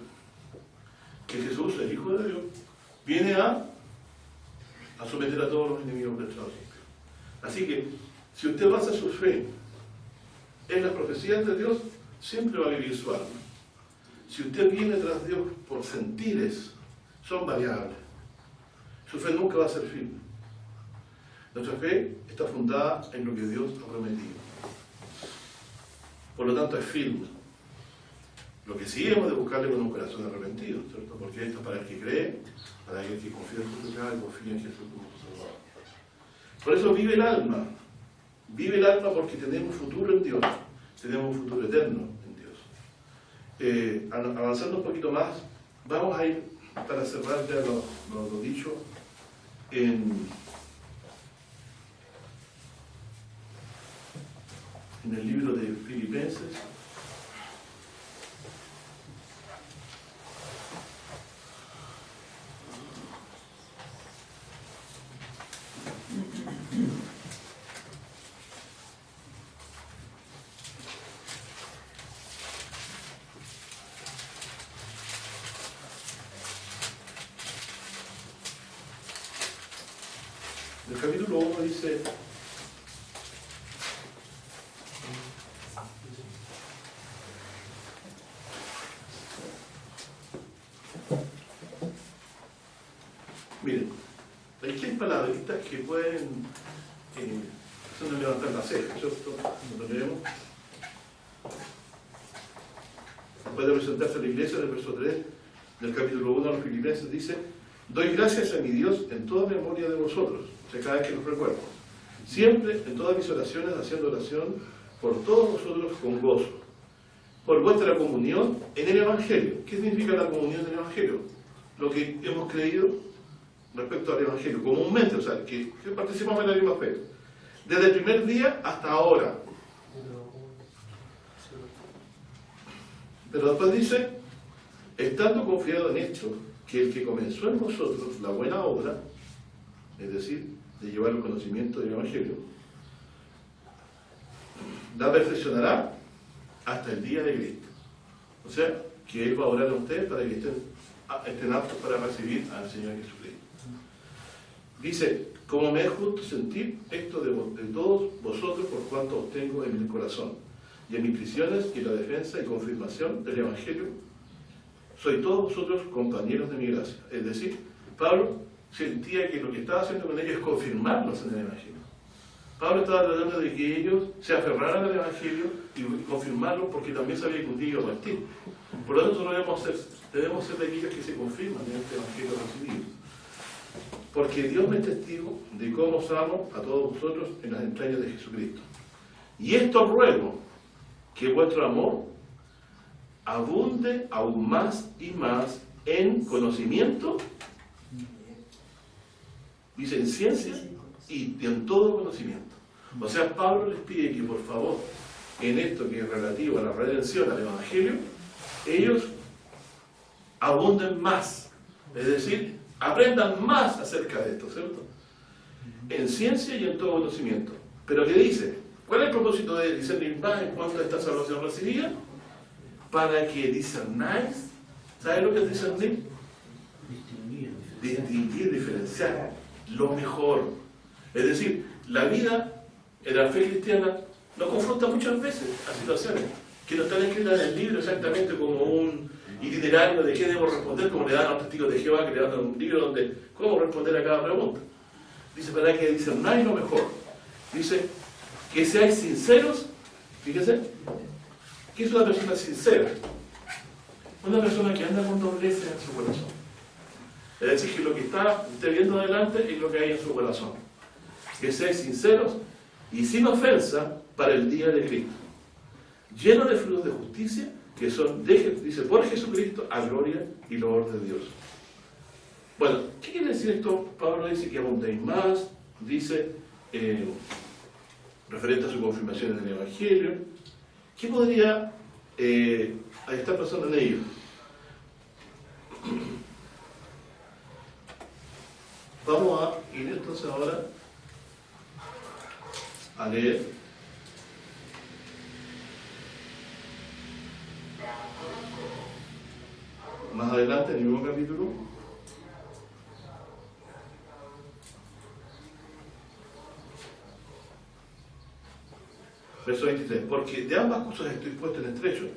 que Jesús, el Hijo de Dios, viene a someter a todos los enemigos por detrás de sus pies. Así que, si usted basa su fe en las profecías de Dios, siempre va a vivir su alma. Si usted viene tras Dios por sentires, son variables. Su fe nunca va a ser firme. Nuestra fe está fundada en lo que Dios ha prometido. Por lo tanto, es firme. Lo que sí hemos de buscarle con un corazón arrepentido, ¿cierto? Porque esto es para el que cree, para el que confía en su pecado y confía en Jesús como su Salvador. Por eso vive el alma. Vive el alma porque tenemos un futuro en Dios. Tenemos un futuro eterno en Dios. Avanzando un poquito más, vamos a ir, para cerrar ya lo dicho, en el libro de Filipenses. El capítulo 1 dice: miren, hay 6 palabritas que pueden hacernos levantar la ceja, ¿cierto? Cuando lo leemos. Puede presentarse a la iglesia, en el verso 3 del capítulo 1 a los Filipenses, dice: Doy gracias a mi Dios en toda memoria de vosotros, o sea, cada vez que los recuerdo. Siempre, en todas mis oraciones, haciendo oración por todos vosotros con gozo, por vuestra comunión en el Evangelio. ¿Qué significa la comunión en el Evangelio? Lo que hemos creído respecto al Evangelio, comúnmente, o sea, que participamos en la misma fe. Desde el primer día hasta ahora. Pero después dice, estando confiado en esto, que el que comenzó en vosotros la buena obra, es decir, de llevar el conocimiento del Evangelio, la perfeccionará hasta el día de Cristo. O sea, que Él va a orar a ustedes para que estén aptos para recibir al Señor Jesucristo. Dice, como me es justo sentir esto de todos vosotros por cuanto os tengo en mi corazón, y en mis prisiones y la defensa y confirmación del Evangelio, soy todos vosotros compañeros de mi gracia. Es decir, Pablo sentía que lo que estaba haciendo con ellos es confirmarlos en el Evangelio. Pablo estaba tratando de que ellos se aferraran al Evangelio y confirmarlo, porque también sabía que un día iba a partir. Por lo tanto, nosotros debemos ser de aquellos que se confirman en este Evangelio recibido. Porque Dios me es testigo de cómo os amo a todos vosotros en las entrañas de Jesucristo. Y esto ruego, que vuestro amor abunde aún más y más en conocimiento, dice en ciencia y en todo conocimiento. O sea, Pablo les pide que por favor, en esto que es relativo a la redención, al Evangelio, ellos abunden más, es decir, aprendan más acerca de esto, ¿cierto? En ciencia y en todo conocimiento. Pero ¿qué dice? ¿Cuál es el propósito de discernir más en cuanto a esta salvación recibida? Para que discernáis. ¿Sabes lo que es discernir? Distinguir, diferenciar lo mejor. Es decir, la vida en la fe cristiana nos confronta muchas veces a situaciones que no están escritas en el libro exactamente como un itinerario de qué debo responder, como le dan a los testigos de Jehová, que le dan un libro donde cómo responder a cada pregunta. Dice, para que discernáis lo mejor. Dice, que seáis sinceros. Fíjese, ¿qué es una persona sincera? Una persona que anda con dobleza en su corazón. Es decir, que lo que está usted viendo adelante es lo que hay en su corazón. Que seáis sinceros y sin ofensa para el día de Cristo, llenos de frutos de justicia, que son, dice, por Jesucristo, a gloria y loor de Dios. Bueno, ¿qué quiere decir esto? Pablo dice que abundéis más, dice, referente a su confirmación en el Evangelio. ¿Qué podría estar pasando en ello? Vamos a ir entonces ahora a leer más adelante en el mismo capítulo, verso 23, porque de ambas cosas estoy puesto en estrecho,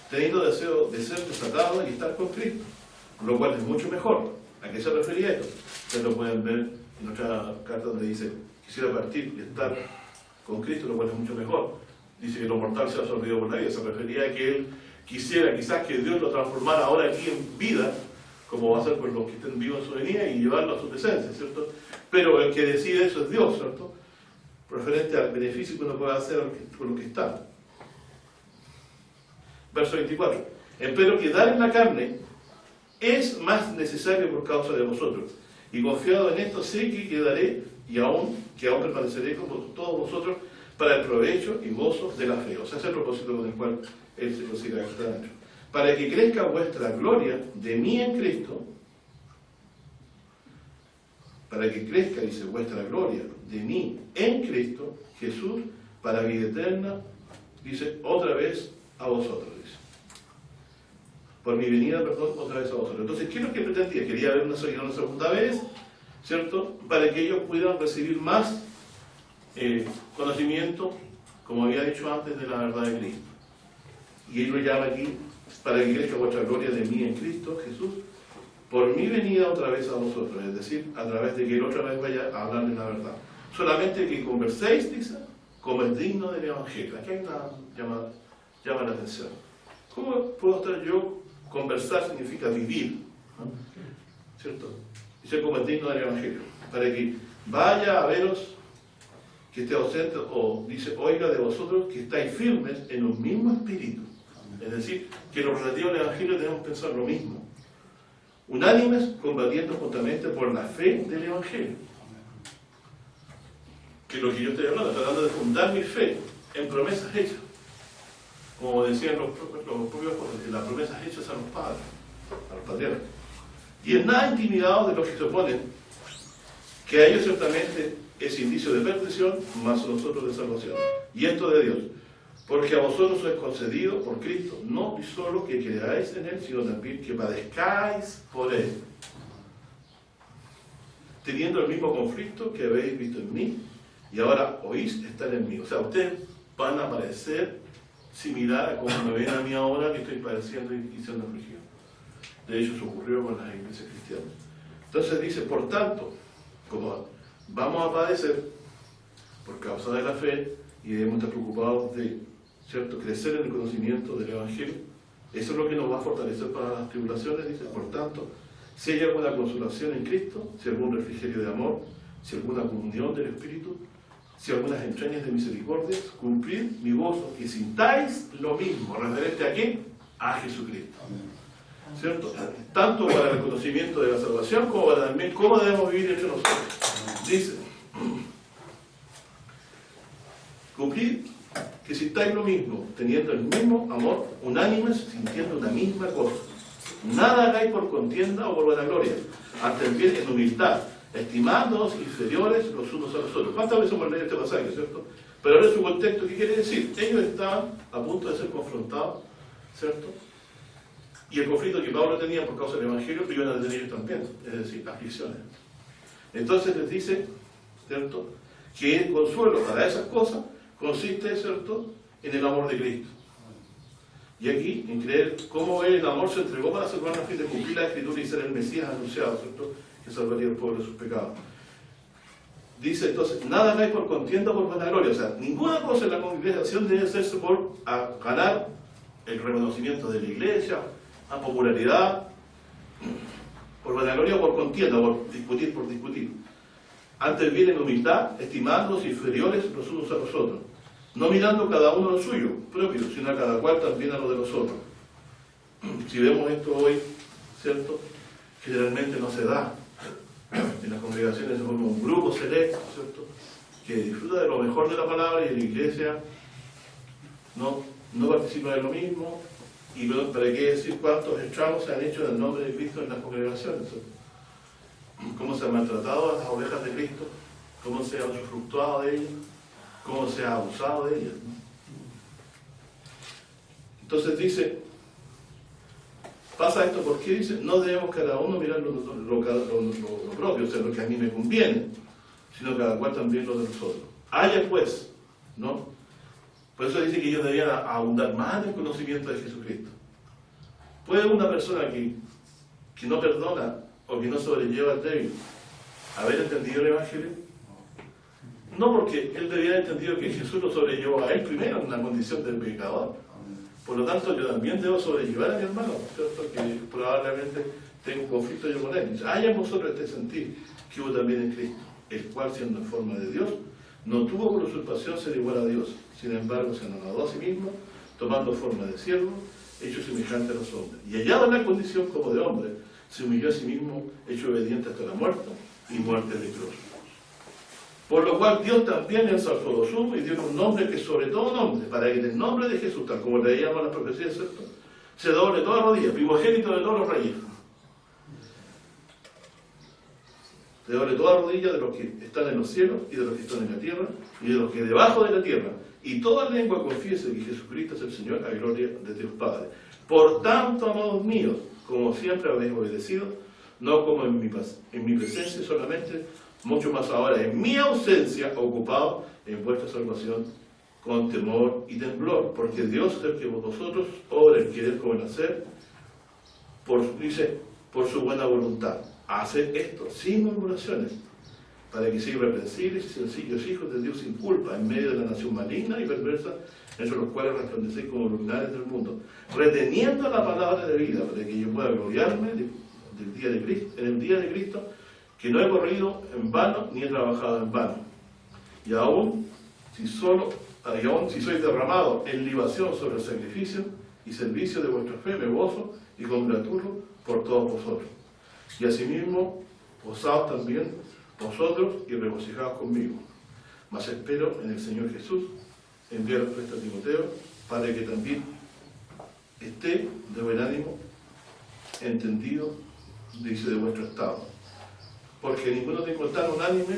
teniendo deseo de ser desatado y estar con Cristo, lo cual es mucho mejor. ¿A qué se refería esto? Ustedes lo pueden ver en otra carta donde dice, quisiera partir y estar con Cristo, lo cual es mucho mejor. Dice que lo mortal se ha absorbido por la vida. Se refería a que él quisiera quizás que Dios lo transformara ahora aquí en vida, como va a ser por los que estén vivos en su venida, y llevarlo a su presencia, ¿cierto? Pero el que decide eso es Dios, ¿cierto? Referente al beneficio que uno puede hacer con lo que está. Verso 24. Empero quedar en la carne es más necesario por causa de vosotros. Y confiado en esto sé que quedaré y aún permaneceré como todos vosotros para el provecho y gozo de la fe. O sea, ese es el propósito con el cual Él se considera que está dentro. Para que crezca vuestra gloria de mí en Cristo. Para que crezca, dice, vuestra gloria de mí en Cristo Jesús, para vida eterna, dice, otra vez a vosotros, dice. Por mi venida, perdón, otra vez a vosotros. Entonces, ¿qué es lo que pretendía? Quería ver una segunda vez, ¿cierto? Para que ellos puedan recibir más conocimiento, como había dicho antes, de la verdad de Cristo. Y él lo llama aquí, para que crezca vuestra gloria de mí en Cristo Jesús, por mi venida otra vez a vosotros, es decir, a través de que él otra vez vaya a hablarles la verdad. Solamente que converséis, dice, como es digno del Evangelio. Aquí hay una llama la atención. ¿Cómo puedo estar yo? Conversar significa vivir, ¿no? ¿Cierto? y ser como el digno del Evangelio, para que vaya a veros que esté ausente, o dice, oiga de vosotros que estáis firmes en un mismo espíritu. Es decir, que lo relativo al Evangelio debemos pensar lo mismo. Unánimes, combatiendo juntamente por la fe del Evangelio. Que es lo que yo estoy hablando, tratando de fundar mi fe en promesas hechas. Como decían los propios, las promesas hechas a los padres, a los patriarcas. Y en nada intimidados de los que se oponen, que a ellos ciertamente es indicio de perdición, mas a nosotros de salvación. Y esto de Dios, porque a vosotros os es concedido por Cristo, no solo que creáis en Él, sino también que padezcáis por Él, teniendo el mismo conflicto que habéis visto en mí, y ahora oís estar en mí. O sea, ustedes van a parecer similar a como me ven a mí ahora que estoy padeciendo y siendo afligido. De hecho, eso ocurrió con las iglesias cristianas. Entonces dice, por tanto, como vamos a padecer por causa de la fe y debemos estar preocupados de, ¿cierto?, crecer en el conocimiento del Evangelio, eso es lo que nos va a fortalecer para las tribulaciones. Dice, por tanto, si hay alguna consolación en Cristo, si algún refrigerio de amor, si alguna comunión del Espíritu, si algunas entrañas de misericordia, cumplid mi gozo, que sintáis lo mismo, referente a quién, a Jesucristo. ¿Cierto? Tanto para el conocimiento de la salvación como para también cómo debemos vivir entre nosotros. Dice, cumplid que sintáis lo mismo, teniendo el mismo amor, unánimes, sintiendo una misma cosa. Nada hagáis por contienda o por vanagloria, antes bien en humildad, estimándoos inferiores los unos a los otros. ¿Cuántas veces hemos leído este pasaje, cierto? Pero ahora es su contexto, ¿qué quiere decir? Ellos estaban a punto de ser confrontados, ¿cierto? Y el conflicto que Pablo tenía por causa del Evangelio, lo iban a tener ellos también, es decir, aflicciones. Entonces les dice, ¿cierto?, que el consuelo para esas cosas consiste, ¿cierto?, en el amor de Cristo. Y aquí, en creer cómo el amor se entregó para salvar a fin de cumplir la Escritura y ser el Mesías anunciado, ¿cierto?, que salvaría al pueblo de sus pecados. Dice entonces, nada hagáis por contienda o por vanagloria. O sea, ninguna cosa en la congregación debe hacerse por ganar el reconocimiento de la iglesia, a popularidad, por vanagloria o por contienda, por discutir. Antes bien en humildad, estimándonos inferiores los unos a los otros, no mirando cada uno lo suyo propio, sino a cada cual también a lo de los otros. Si vemos esto hoy, ¿cierto?, generalmente no se da. En las congregaciones se forma un grupo selecto, ¿cierto?, que disfruta de lo mejor de la palabra, y en la iglesia no participa de lo mismo. Y para qué decir cuántos estragos se han hecho en el nombre de Cristo en las congregaciones, ¿cierto? Cómo se han maltratado a las ovejas de Cristo, cómo se ha usufructuado de ellas, cómo se ha abusado de ellas, ¿no? Entonces dice, pasa esto porque dice, no debemos cada uno mirar lo propio, o sea, lo que a mí me conviene, sino cada cual también lo de los otros. Haya pues, ¿no? Por eso dice que ellos debían abundar más en el conocimiento de Jesucristo. ¿Puede una persona que no perdona o que no sobrelleva al débil haber entendido el Evangelio? No, porque él debía haber entendido que Jesús lo sobrellevó a él primero en una condición del pecador. Por lo tanto, yo también debo sobrellevar a mi hermano, ¿cierto?, que probablemente tengo un conflicto yo con él. Dice, haya en vosotros este sentir que hubo también en Cristo, el cual, siendo en forma de Dios, no tuvo por usurpación ser igual a Dios, sin embargo se anonadó a sí mismo, tomando forma de siervo, hecho semejante a los hombres. Y hallado en la condición como de hombre, se humilló a sí mismo, hecho obediente hasta la muerte y muerte de cruz. Por lo cual Dios también le ensalzó lo sumo y dio un nombre que sobre todo nombre, para que en el nombre de Jesús, tal como leíamos las profecías, ¿cierto?, se doble toda rodilla, primogénito de todos los reyes. Se doble toda rodilla de los que están en los cielos y de los que están en la tierra y de los que debajo de la tierra. Y toda lengua confiese que Jesucristo es el Señor, a gloria de Dios Padre. Por tanto, amados míos, como siempre habéis obedecido, no como en mi presencia solamente, mucho más ahora en mi ausencia, ocupado en vuestra salvación con temor y temblor, porque Dios es el que vosotros obra el querer como el hacer, por su buena voluntad. Haced esto sin murmuraciones, para que sean irreprensibles y sencillos hijos de Dios sin culpa, en medio de la nación maligna y perversa, entre los cuales resplandecéis como luminares del mundo, reteniendo la palabra de vida, para que yo pueda gloriarme en el día de Cristo, que no he corrido en vano ni he trabajado en vano. Y aún si soy derramado en libación sobre el sacrificio y servicio de vuestra fe, me gozo y congratulo por todos vosotros. Y asimismo, gozaos también vosotros y regocijaos conmigo. Mas espero en el Señor Jesús enviar a Timoteo para que también esté de buen ánimo, entendido, dice, de vuestro estado. Porque ninguno tengo tan unánime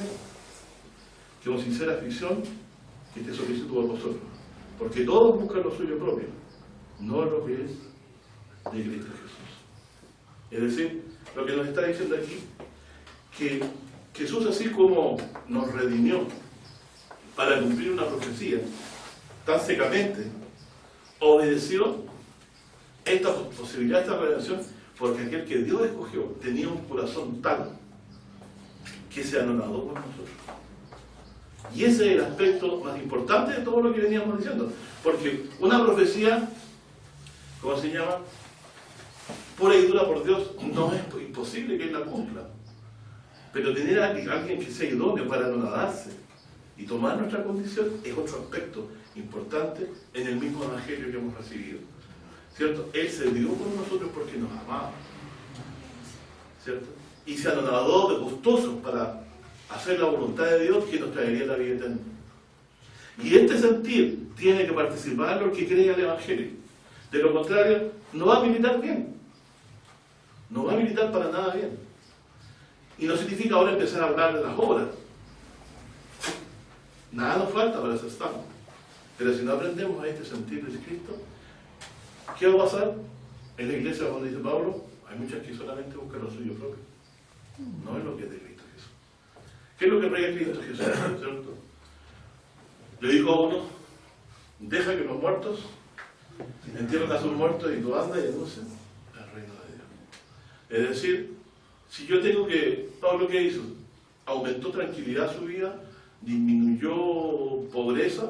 que con sincera aflicción que esté solicitud por vosotros. Porque todos buscan lo suyo propio, no lo que es de Cristo Jesús. Es decir, lo que nos está diciendo aquí, que Jesús, así como nos redimió para cumplir una profecía tan secamente, obedeció esta posibilidad, esta redención, porque aquel que Dios escogió tenía un corazón tal que se anonadó por nosotros. Y ese es el aspecto más importante de todo lo que veníamos diciendo, porque una profecía, ¿cómo se llama?, pura y dura por Dios, no es imposible que Él la cumpla. Pero tener a alguien que sea idóneo para anonadarse y tomar nuestra condición es otro aspecto importante en el mismo evangelio que hemos recibido, ¿cierto? Él se dio por nosotros porque nos amaba, ¿cierto? Y se anonadó de gustosos para hacer la voluntad de Dios que nos traería la vida eterna. Y este sentir tiene que participar lo que cree el evangelio. De lo contrario, no va a militar bien. No va a militar para nada bien. Y no significa ahora empezar a hablar de las obras. Nada nos falta para ser salvos. Pero si no aprendemos a este sentir de Cristo, ¿qué va a pasar? En la iglesia, donde dice Pablo, hay muchas que solamente buscan lo suyo propio. No es lo que es de Cristo Jesús. ¿Qué es lo que rey Cristo Jesús? ¿Cierto? Le dijo a uno, deja que los muertos entierren a sus muertos y tú andas y anuncias el reino de Dios. Es decir, si yo tengo que, Pablo, ¿qué hizo? Aumentó tranquilidad su vida, disminuyó pobreza,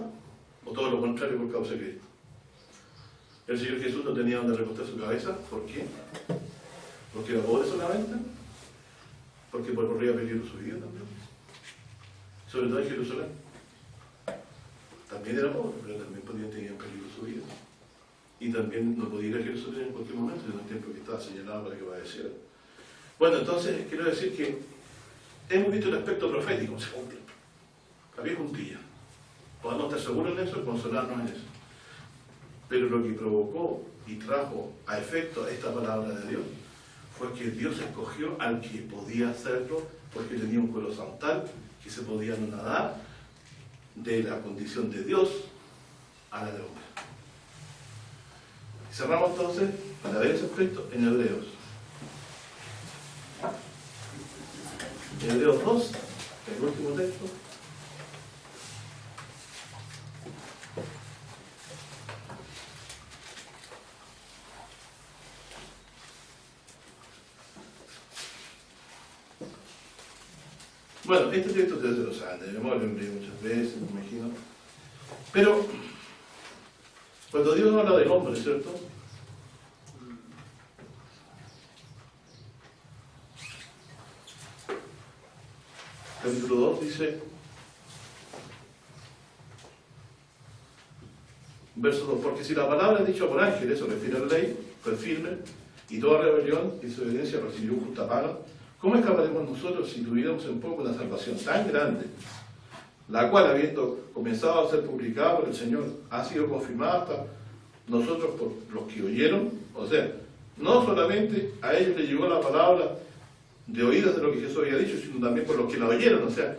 o todo lo contrario por causa de Cristo. El Señor Jesús no tenía donde recostar su cabeza. ¿Por qué? ¿Porque era pobre solamente? Porque corría peligro su vida también. Sobre todo en Jerusalén. También era pobre, pero también podía tener peligro su vida. Y también no podía ir a Jerusalén en cualquier momento, en el tiempo que estaba señalado para que padeciera. Bueno, entonces quiero decir que hemos visto el aspecto profético, se cumple. Había juntilla. Podemos estar seguros en eso y consolarnos en eso. Pero lo que provocó y trajo a efecto esta palabra de Dios fue que Dios escogió al que podía hacerlo porque tenía un corazón tal que se podía anonadar de la condición de Dios a la de hombre. Y cerramos entonces, para ver ese aspecto, en Hebreos. Hebreos 2, el último texto. Bueno, este texto ustedes se lo saben de memoria, lo leí muchas veces, me imagino. Pero, cuando Dios habla del hombre, ¿cierto? Capítulo 2 dice, verso 2, porque si la palabra es dicha por ángeles, se refiere a la ley, fue firme, y toda rebelión y desobediencia recibió justa paga, ¿cómo escaparemos nosotros si tuviéramos en poco una salvación tan grande, la cual, habiendo comenzado a ser publicada por el Señor, ha sido confirmada hasta nosotros por los que oyeron? O sea, no solamente a ellos les llegó la palabra de oídas de lo que Jesús había dicho, sino también por los que la oyeron. O sea,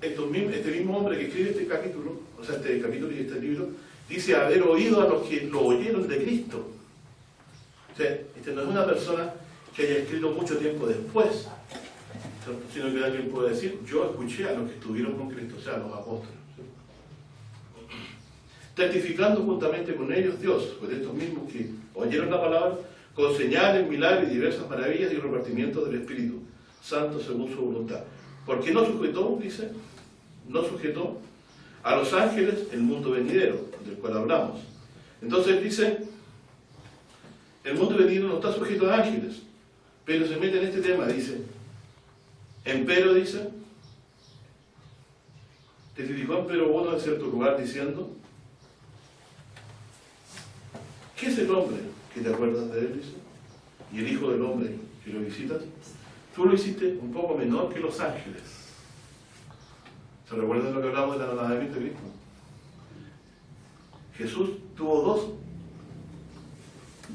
este mismo hombre que escribe este capítulo, o sea, este capítulo y este libro, dice haber oído a los que lo oyeron de Cristo. O sea, este no es una persona que haya escrito mucho tiempo después, sino que alguien puede decir, yo escuché a los que estuvieron con Cristo, o sea, a los apóstoles. Testificando juntamente con ellos Dios, pues estos mismos que oyeron la palabra, con señales, milagros y diversas maravillas y repartimiento del Espíritu Santo según su voluntad. Porque no sujetó, dice, no sujetó a los ángeles el mundo venidero, del cual hablamos. Entonces dice, el mundo venidero no está sujeto a ángeles, pero se mete en este tema, dice, Empero dice, testificó empero uno en cierto lugar diciendo, ¿qué es el hombre que te acuerdas de él? Dice, y el hijo del hombre que lo visitas, tú lo hiciste un poco menor que los ángeles. ¿Se recuerdan lo que hablamos del anonadamiento de Cristo? Jesús tuvo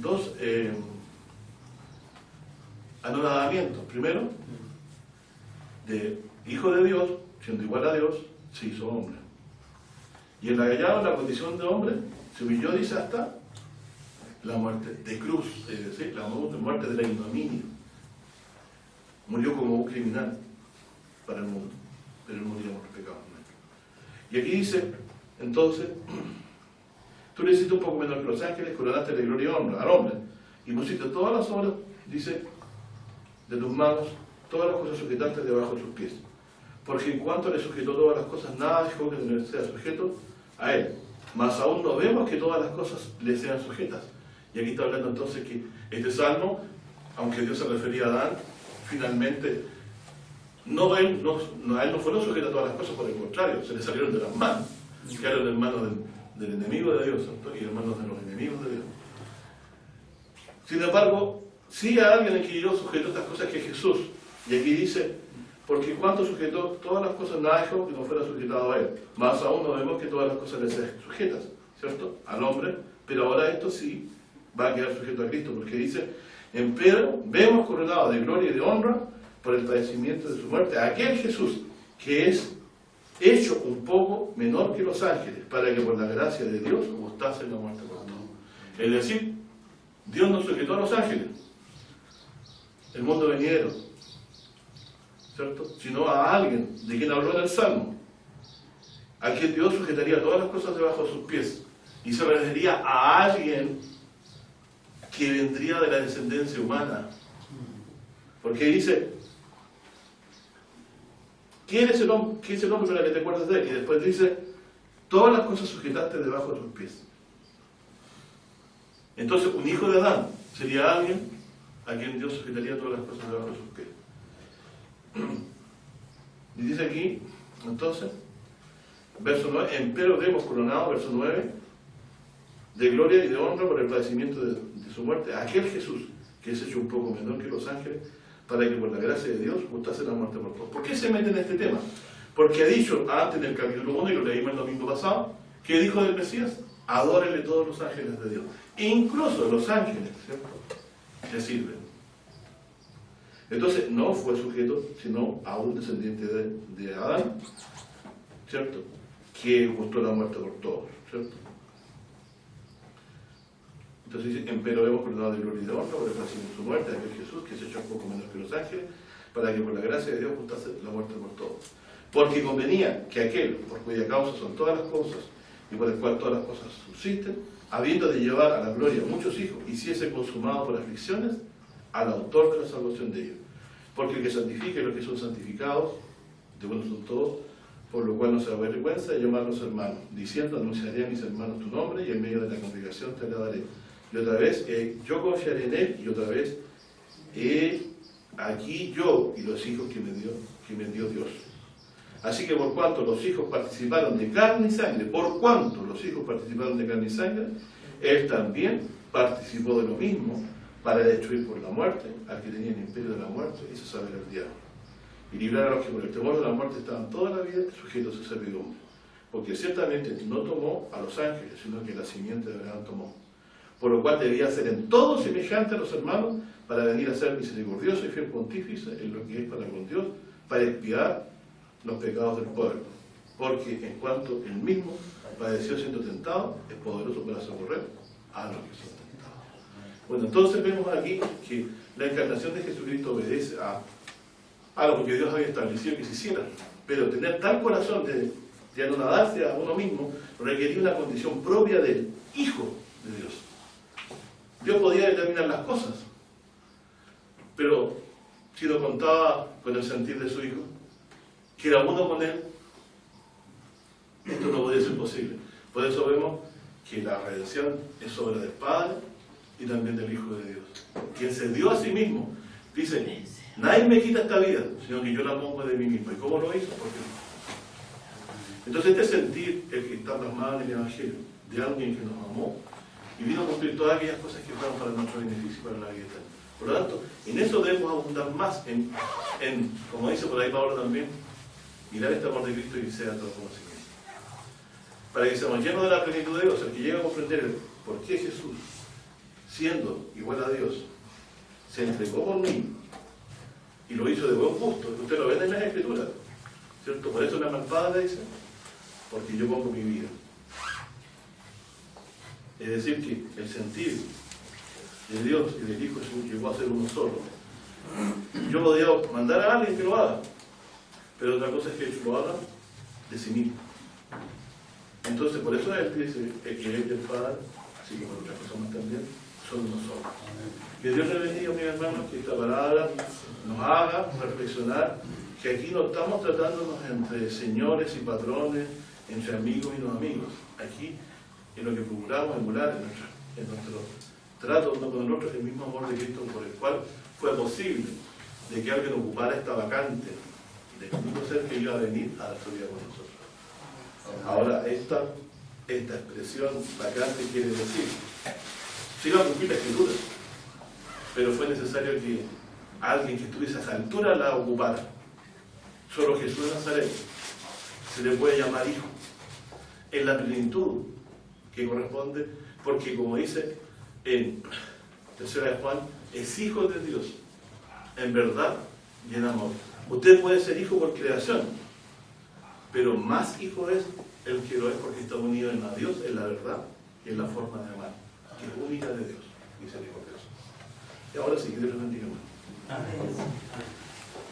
dos anonadamientos. Primero, de hijo de Dios, siendo igual a Dios, se hizo hombre. Y en la condición de hombre, se humilló, dice, hasta la muerte de cruz, es decir, la muerte de la ignominia. Murió como un criminal para el mundo, pero él murió por los pecados nuestros. Y aquí dice, entonces, tú le hiciste un poco menor que los ángeles, coronaste de gloria y honra al hombre, y pusiste todas las obras, dice, de tus manos, todas las cosas sujetaste debajo de sus pies. Porque en cuanto le sujetó todas las cosas, nada dejó que no sea sujeto a él. Mas aún no vemos que todas las cosas le sean sujetas. Y aquí está hablando entonces que este salmo, aunque Dios se refería a Adán, finalmente a él no fueron sujetas todas las cosas, por el contrario, se le salieron de las manos, quedaron en manos del enemigo de Dios, ¿cierto? Y en manos de los enemigos de Dios. Sin embargo, sí hay alguien en que Dios sujetó estas cosas, que es Jesús. Y aquí dice, porque cuanto sujetó todas las cosas, nada dejó que no fuera sujetado a él. Más aún no vemos que todas las cosas le sean sujetas, ¿cierto? Al hombre, pero ahora esto sí va a quedar sujeto a Cristo, porque dice, empero vemos coronado de gloria y de honra por el padecimiento de su muerte a aquel Jesús que es hecho un poco menor que los ángeles, para que por la gracia de Dios gustase la muerte por todos. Es decir, Dios no sujetó a los ángeles, el mundo venidero, ¿cierto? Sino a alguien de quien habló en el Salmo, a quien Dios sujetaría todas las cosas debajo de sus pies, y se referiría a alguien que vendría de la descendencia humana, porque dice, ¿quién es el hombre para que te acuerdes de él? Y después dice, todas las cosas sujetaste debajo de tus pies. Entonces, un hijo de Adán sería alguien a quien Dios sujetaría todas las cosas debajo de sus pies. Y dice aquí, entonces, verso 9, empero vemos coronado, verso 9, de gloria y de honra por el padecimiento de su muerte, a aquel Jesús que es hecho un poco menor que los ángeles, para que por la gracia de Dios gustase la muerte por todos. ¿Por qué se mete en este tema? Porque ha dicho antes en el capítulo 1, y lo leímos el domingo pasado, que dijo del Mesías, adórenle todos los ángeles de Dios. E incluso los ángeles, ¿cierto?, le sirven. Entonces no fue sujeto, sino a un descendiente de Adán, ¿cierto?, que gustó la muerte por todos, ¿cierto? Entonces dice, empero hemos coronado de gloria y de honra por el padecimiento de su muerte, a aquel Jesús que se echó un poco menor que los ángeles, para que por la gracia de Dios gustase la muerte por todos. Porque convenía que aquel, por cuya causa son todas las cosas, y por el cual todas las cosas subsisten, habiendo de llevar a la gloria a muchos hijos, hiciese consumado por aflicciones al autor de la salvación de ellos. Porque el que santifica y los que son santificados, de bueno son todos, por lo cual no se avergüenza de llamarlos hermanos, diciendo, anunciaré a mis hermanos tu nombre, y en medio de la congregación te agradaré. Y otra vez, yo confiaré en él, y otra vez, aquí yo y los hijos que me dio Dios. Así que por cuanto los hijos participaron de carne y sangre, él también participó de lo mismo, para destruir por la muerte al que tenía el imperio de la muerte, y se sabe el diablo, y librar a los que por el temor de la muerte estaban toda la vida sujetos a servidumbre. Porque ciertamente no tomó a los ángeles, sino que la simiente de Abraham tomó. Por lo cual debía ser en todo semejante a los hermanos, para venir a ser misericordioso y fiel pontífice en lo que es para con Dios, para expiar los pecados del pueblo. Porque en cuanto él mismo padeció siendo tentado, es poderoso para socorrer a los que son tentados. Bueno, entonces vemos aquí que la encarnación de Jesucristo obedece a lo que Dios había establecido que se hiciera. Pero tener tal corazón de anonadarse a uno mismo requería una condición propia del Hijo de Dios. Dios podía determinar las cosas, pero si no contaba con el sentir de su Hijo, que era uno con él, esto no podía ser posible. Por eso vemos que la redención es obra del Padre y también del Hijo de Dios, quien se dio a sí mismo. Dice, Nadie me quita esta vida, sino que yo la pongo de mí mismo. ¿Y cómo lo hizo? Porque entonces este sentir, el que está plasmado en el Evangelio, de alguien que nos amó y vino a cumplir todas aquellas cosas que fueron para nuestro beneficio y para la vida eterna. Por lo tanto, en eso debemos abundar más, en como dice por ahí Pablo también, mirar este amor de Cristo y sea todo conocimiento. Para que seamos llenos de la plenitud de Dios, el que llega a comprender por qué Jesús, siendo igual a Dios, se entregó por mí y lo hizo de buen gusto. Usted lo ve en las Escrituras, ¿cierto? Por eso la malvada dice, porque yo pongo mi vida. Es decir, que el sentir de Dios y del Hijo Jesús llegó a ser uno solo. Yo podía mandar a alguien que lo haga, pero otra cosa es que lo haga de sí mismo. Entonces, por eso él dice el que es del Padre, así como otras cosas más también, son uno solo. Que Dios le bendiga, mis hermanos, que esta palabra nos haga reflexionar que aquí no estamos tratándonos entre señores y patrones, entre amigos y no amigos. Aquí, en lo que procuramos emular en nuestro trato uno con el otro, es el mismo amor de Cristo por el cual fue posible de que alguien ocupara esta vacante del único ser que iba a venir a la vida con nosotros. Ahora, esta expresión vacante quiere decir, se iba a cumplir la Escritura, pero fue necesario que alguien que estuviese a esa altura la ocupara. Solo Jesús de Nazaret se le puede llamar hijo, en la plenitud que corresponde, porque como dice en 3 de Juan, es hijo de Dios, en verdad y en amor. Usted puede ser hijo por creación, pero más hijo es el que lo es porque está unido en a Dios, en la verdad y en la forma de amar, que es única de Dios, misericordioso. Y ahora sí, que Dios los bendiga. Amén.